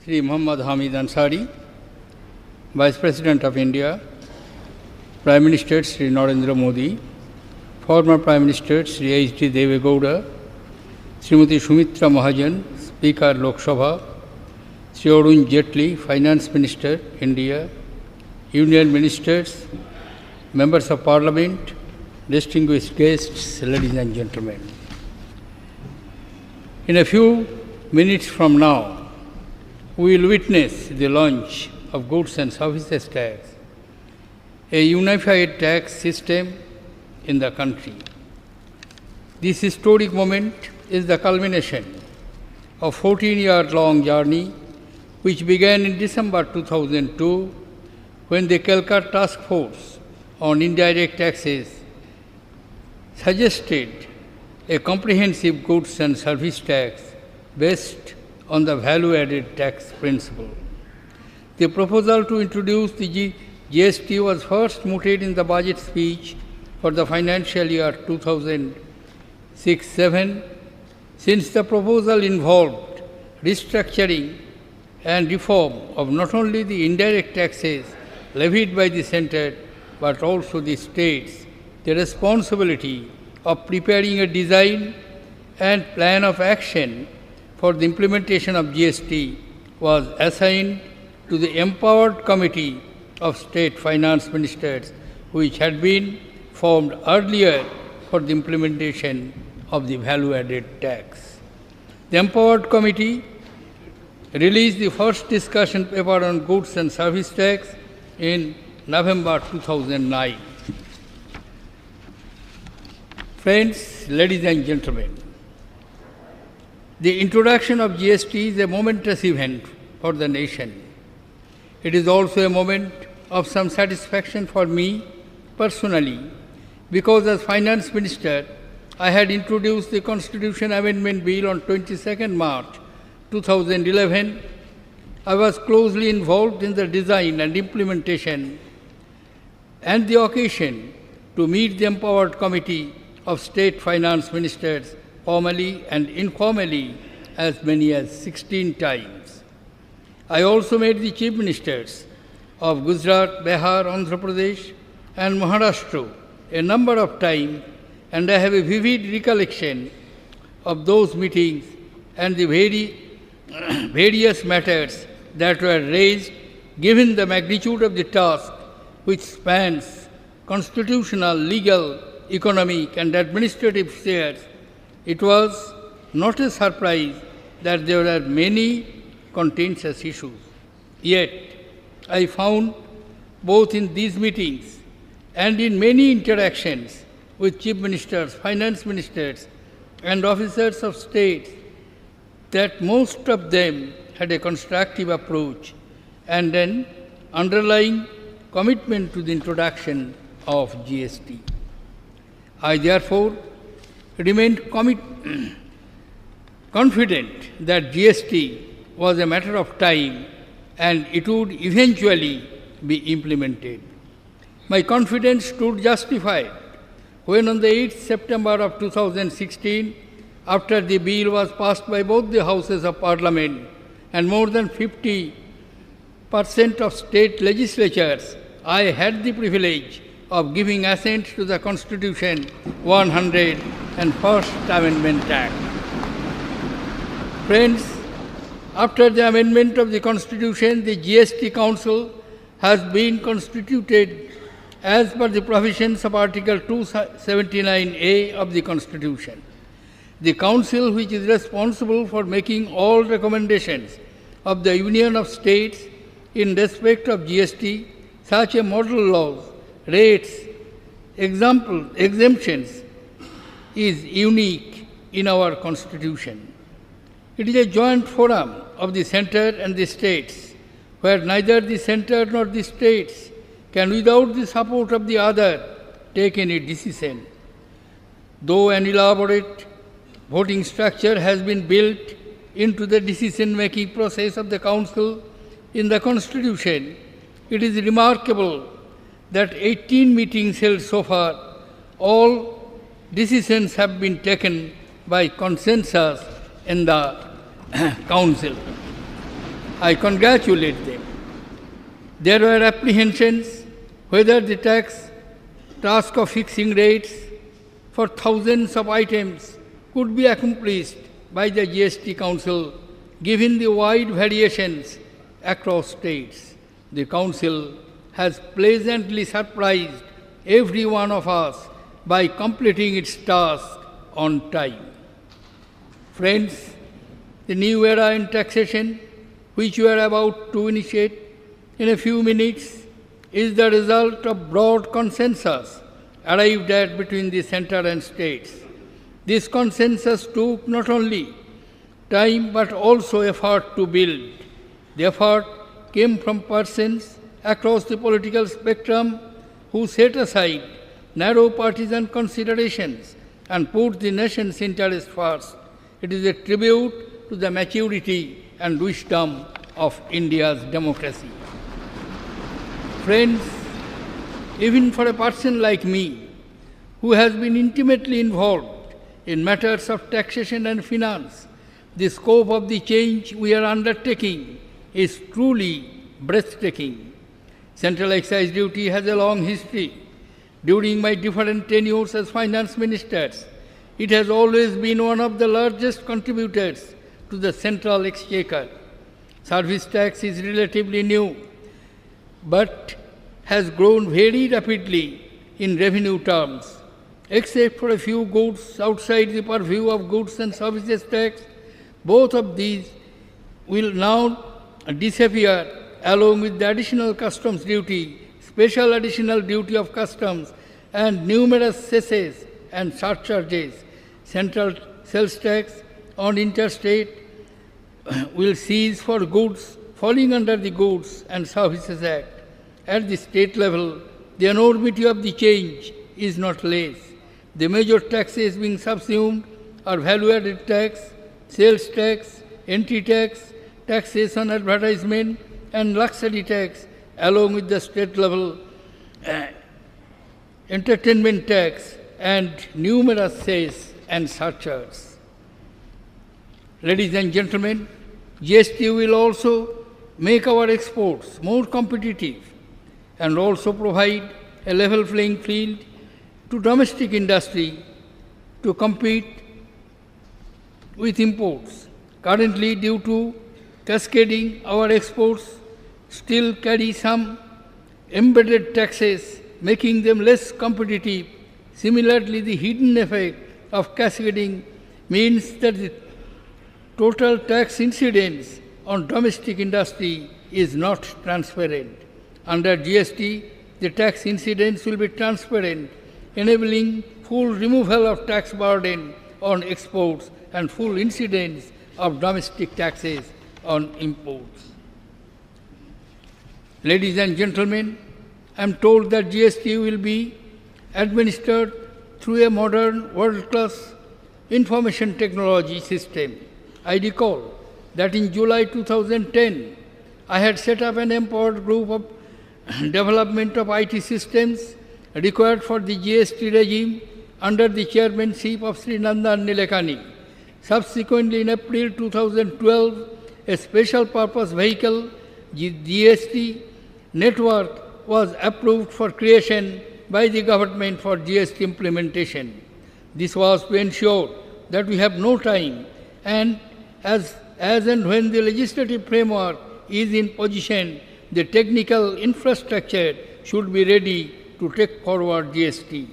Sri Muhammad Hamid Ansari, Vice President of India, Prime Minister Sri Narendra Modi, former Prime Minister Sri H.D. Deve Gowda, Srimati Sumitra Mahajan, Speaker Lok Sabha, Sri Arun Jaitley, Finance Minister, India, Union Ministers, Members of Parliament, distinguished guests, ladies and gentlemen. In a few minutes from now, we will witness the launch of Goods and Services Tax, a unified tax system in the country. This historic moment is the culmination of a 14-year-long journey which began in December 2002 when the Calcutta Task Force on Indirect Taxes suggested a comprehensive goods and service tax based on the value-added tax principle. The proposal to introduce the GST was first mooted in the budget speech for the financial year 2006-07. Since the proposal involved restructuring and reform of not only the indirect taxes levied by the centre but also the states, the responsibility of preparing a design and plan of action for the implementation of GST was assigned to the Empowered Committee of State Finance Ministers, which had been formed earlier for the implementation of the value-added tax. The Empowered Committee released the first discussion paper on goods and service tax in November 2009. Friends, ladies and gentlemen, the introduction of GST is a momentous event for the nation. It is also a moment of some satisfaction for me personally, because as Finance Minister, I had introduced the Constitution Amendment Bill on 22nd March 2011. I was closely involved in the design and implementation and the occasion to meet the Empowered Committee of State Finance Ministers formally and informally as many as 16 times. I also met the Chief Ministers of Gujarat, Bihar, Andhra Pradesh and Maharashtra a number of times, and I have a vivid recollection of those meetings and the various matters that were raised given the magnitude of the task which spans constitutional, legal, economic and administrative spheres. It was not a surprise that there were many contentious issues. Yet, I found both in these meetings and in many interactions with chief ministers, finance ministers and officers of state that most of them had a constructive approach and an underlying commitment to the introduction of GST. I therefore remained confident that GST was a matter of time and it would eventually be implemented. My confidence stood justified when on the 8th September of 2016, after the bill was passed by both the houses of parliament and more than 50% of state legislatures, I had the privilege of giving assent to the Constitution 101st Amendment Act. Friends, after the amendment of the Constitution, the GST Council has been constituted as per the provisions of Article 279A of the Constitution. The Council, which is responsible for making all recommendations of the Union of States in respect of GST, such as model laws, rates, exemptions, is unique in our Constitution. It is a joint forum of the centre and the states, where neither the centre nor the states can, without the support of the other, take any decision. Though an elaborate voting structure has been built into the decision-making process of the Council in the Constitution, it is remarkable that 18 meetings held so far, all decisions have been taken by consensus in the Council. I congratulate them. There were apprehensions whether the task of fixing rates for thousands of items could be accomplished by the GST Council, given the wide variations across states. The Council has pleasantly surprised every one of us by completing its task on time. Friends, the new era in taxation, which we are about to initiate, in a few minutes is the result of broad consensus arrived at between the center and states. This consensus took not only time but also effort to build. The effort came from persons across the political spectrum who set aside narrow partisan considerations and put the nation's interest first. It is a tribute to the maturity and wisdom of India's democracy. Friends, even for a person like me, who has been intimately involved in matters of taxation and finance, the scope of the change we are undertaking is truly breathtaking. Central excise duty has a long history. During my different tenures as finance ministers, it has always been one of the largest contributors to the central exchequer. Service tax is relatively new, but has grown very rapidly in revenue terms. Except for a few goods outside the purview of goods and services tax, both of these will now disappear along with the additional customs duty, special additional duty of customs, and numerous cesses and surcharges. Central sales tax on interstate will cease for goods falling under the Goods and Services Act. At the state level, the enormity of the change is not less. The major taxes being subsumed are value-added tax, sales tax, entry tax, taxes on advertisement, and luxury tax, along with the state-level entertainment tax and numerous cess and surcharges. Ladies and gentlemen, GST will also make our exports more competitive and also provide a level playing field to domestic industry to compete with imports. Currently, due to cascading, our exports still carry some embedded taxes, making them less competitive. Similarly, the hidden effect of cascading means that the total tax incidence on domestic industry is not transparent. Under GST, the tax incidence will be transparent, enabling full removal of tax burden on exports and full incidence of domestic taxes on imports. Ladies and gentlemen, I am told that GST will be administered through a modern world-class information technology system. I recall that in July 2010, I had set up an empowered group of development of IT systems required for the GST regime under the chairmanship of Sri Nandan Nilekani. Subsequently, in April 2012, a special purpose vehicle, GST network, was approved for creation by the government for GST implementation. This was to ensure that we have no time, and as and when the legislative framework is in position, the technical infrastructure should be ready to take forward GST.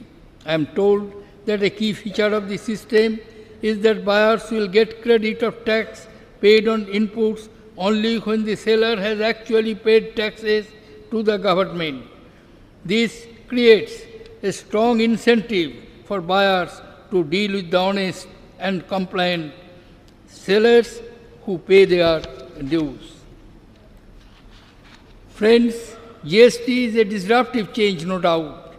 I am told that a key feature of the system is that buyers will get credit of tax paid on inputs only when the seller has actually paid taxes to the government. This creates a strong incentive for buyers to deal with the honest and compliant sellers who pay their dues. Friends, GST is a disruptive change, no doubt.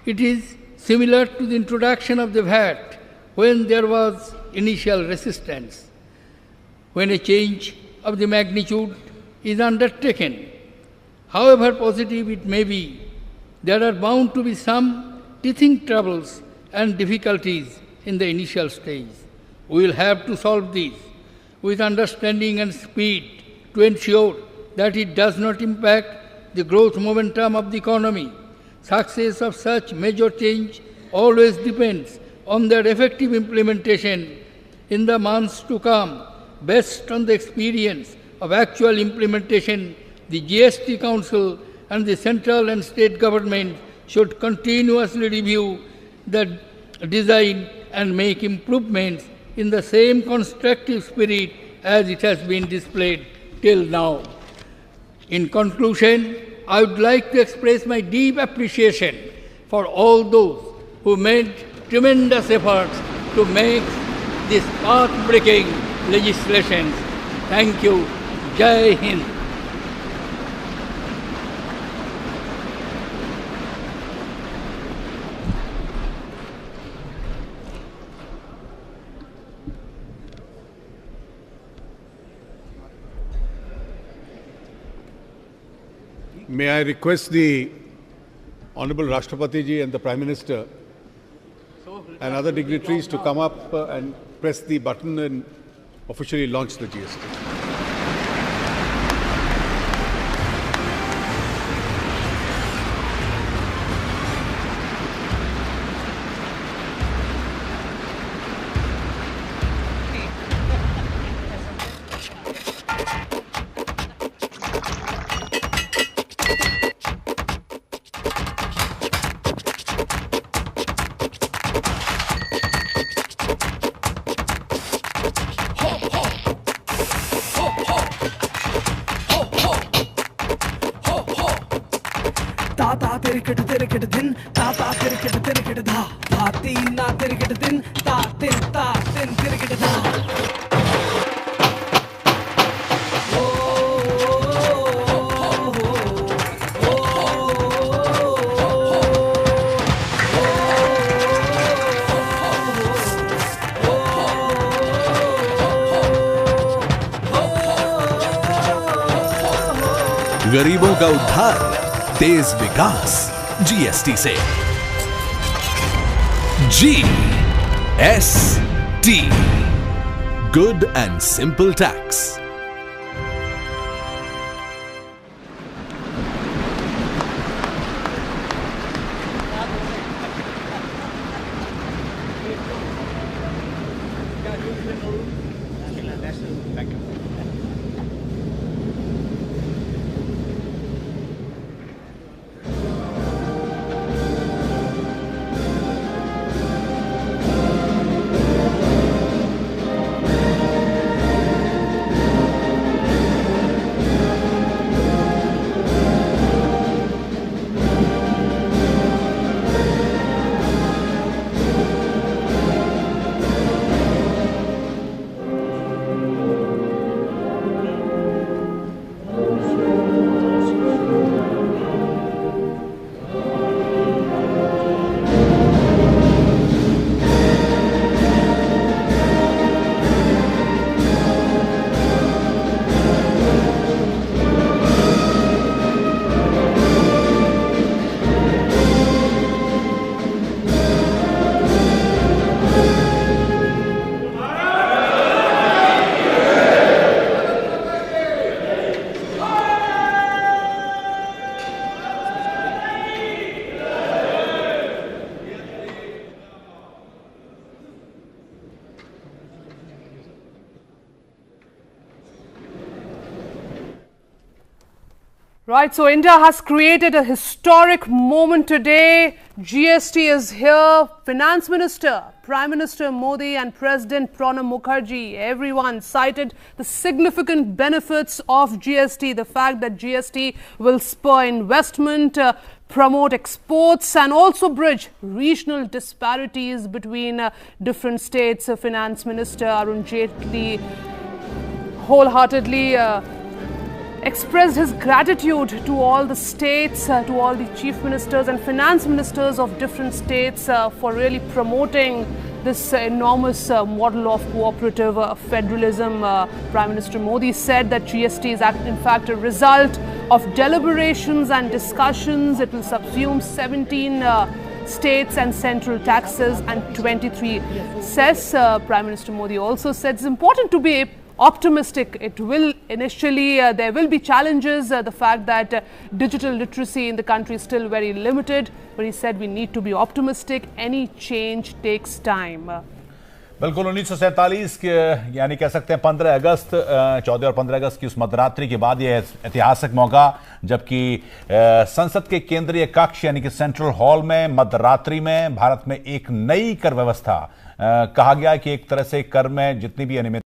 It is similar to the introduction of the VAT when there was initial resistance. When a change of the magnitude is undertaken, however positive it may be, there are bound to be some teething troubles and difficulties in the initial stage. We will have to solve these with understanding and speed to ensure that it does not impact the growth momentum of the economy. Success of such major change always depends on their effective implementation in the months to come. Based on the experience of actual implementation, the GST Council and the central and state government should continuously review the design and make improvements in the same constructive spirit as it has been displayed till now. In conclusion, I would like to express my deep appreciation for all those who made tremendous efforts to make this path-breaking legislation. Thank you. Jai Hind. May I request the Honorable Rashtrapati Ji and the Prime Minister and other dignitaries to come up and press the button and officially launch the GST. ताता तिरकट दिन ताता तिरकट धा धा तीन ना तिरकट दिन ता तिन तिरकट धा गरीबों का उद्धार, तेज विकास जीएसटी से। GST, good and simple tax. Right, so India has created a historic moment today. GST is here. Finance Minister, Prime Minister Modi and President Pranab Mukherjee, everyone cited the significant benefits of GST, the fact that GST will spur investment, promote exports and also bridge regional disparities between different states. Finance Minister Arun Jaitley wholeheartedly expressed his gratitude to all the states, to all the chief ministers and finance ministers of different states for really promoting this enormous model of cooperative federalism. Prime Minister Modi said that GST is in fact a result of deliberations and discussions. It will subsume 17 states and central taxes and 23 cess. Prime Minister Modi also said it's important to be optimistic. It will initially, there will be challenges, the fact that digital literacy in the country is still very limited, but he said we need to be optimistic. Any change takes time. बिल्कुल 1947 के यानी कह सकते हैं 15 अगस्त 14 और 15 अगस्त की उस मध्यरात्रि के बाद यह ऐतिहासिक मौका जबकि संसद के केंद्रीय कक्ष यानी कि सेंट्रल हॉल में मध्यरात्रि में भारत में एक नई कर व्यवस्था कहा गया कि एक तरह से कर में जितनी भी अनियमित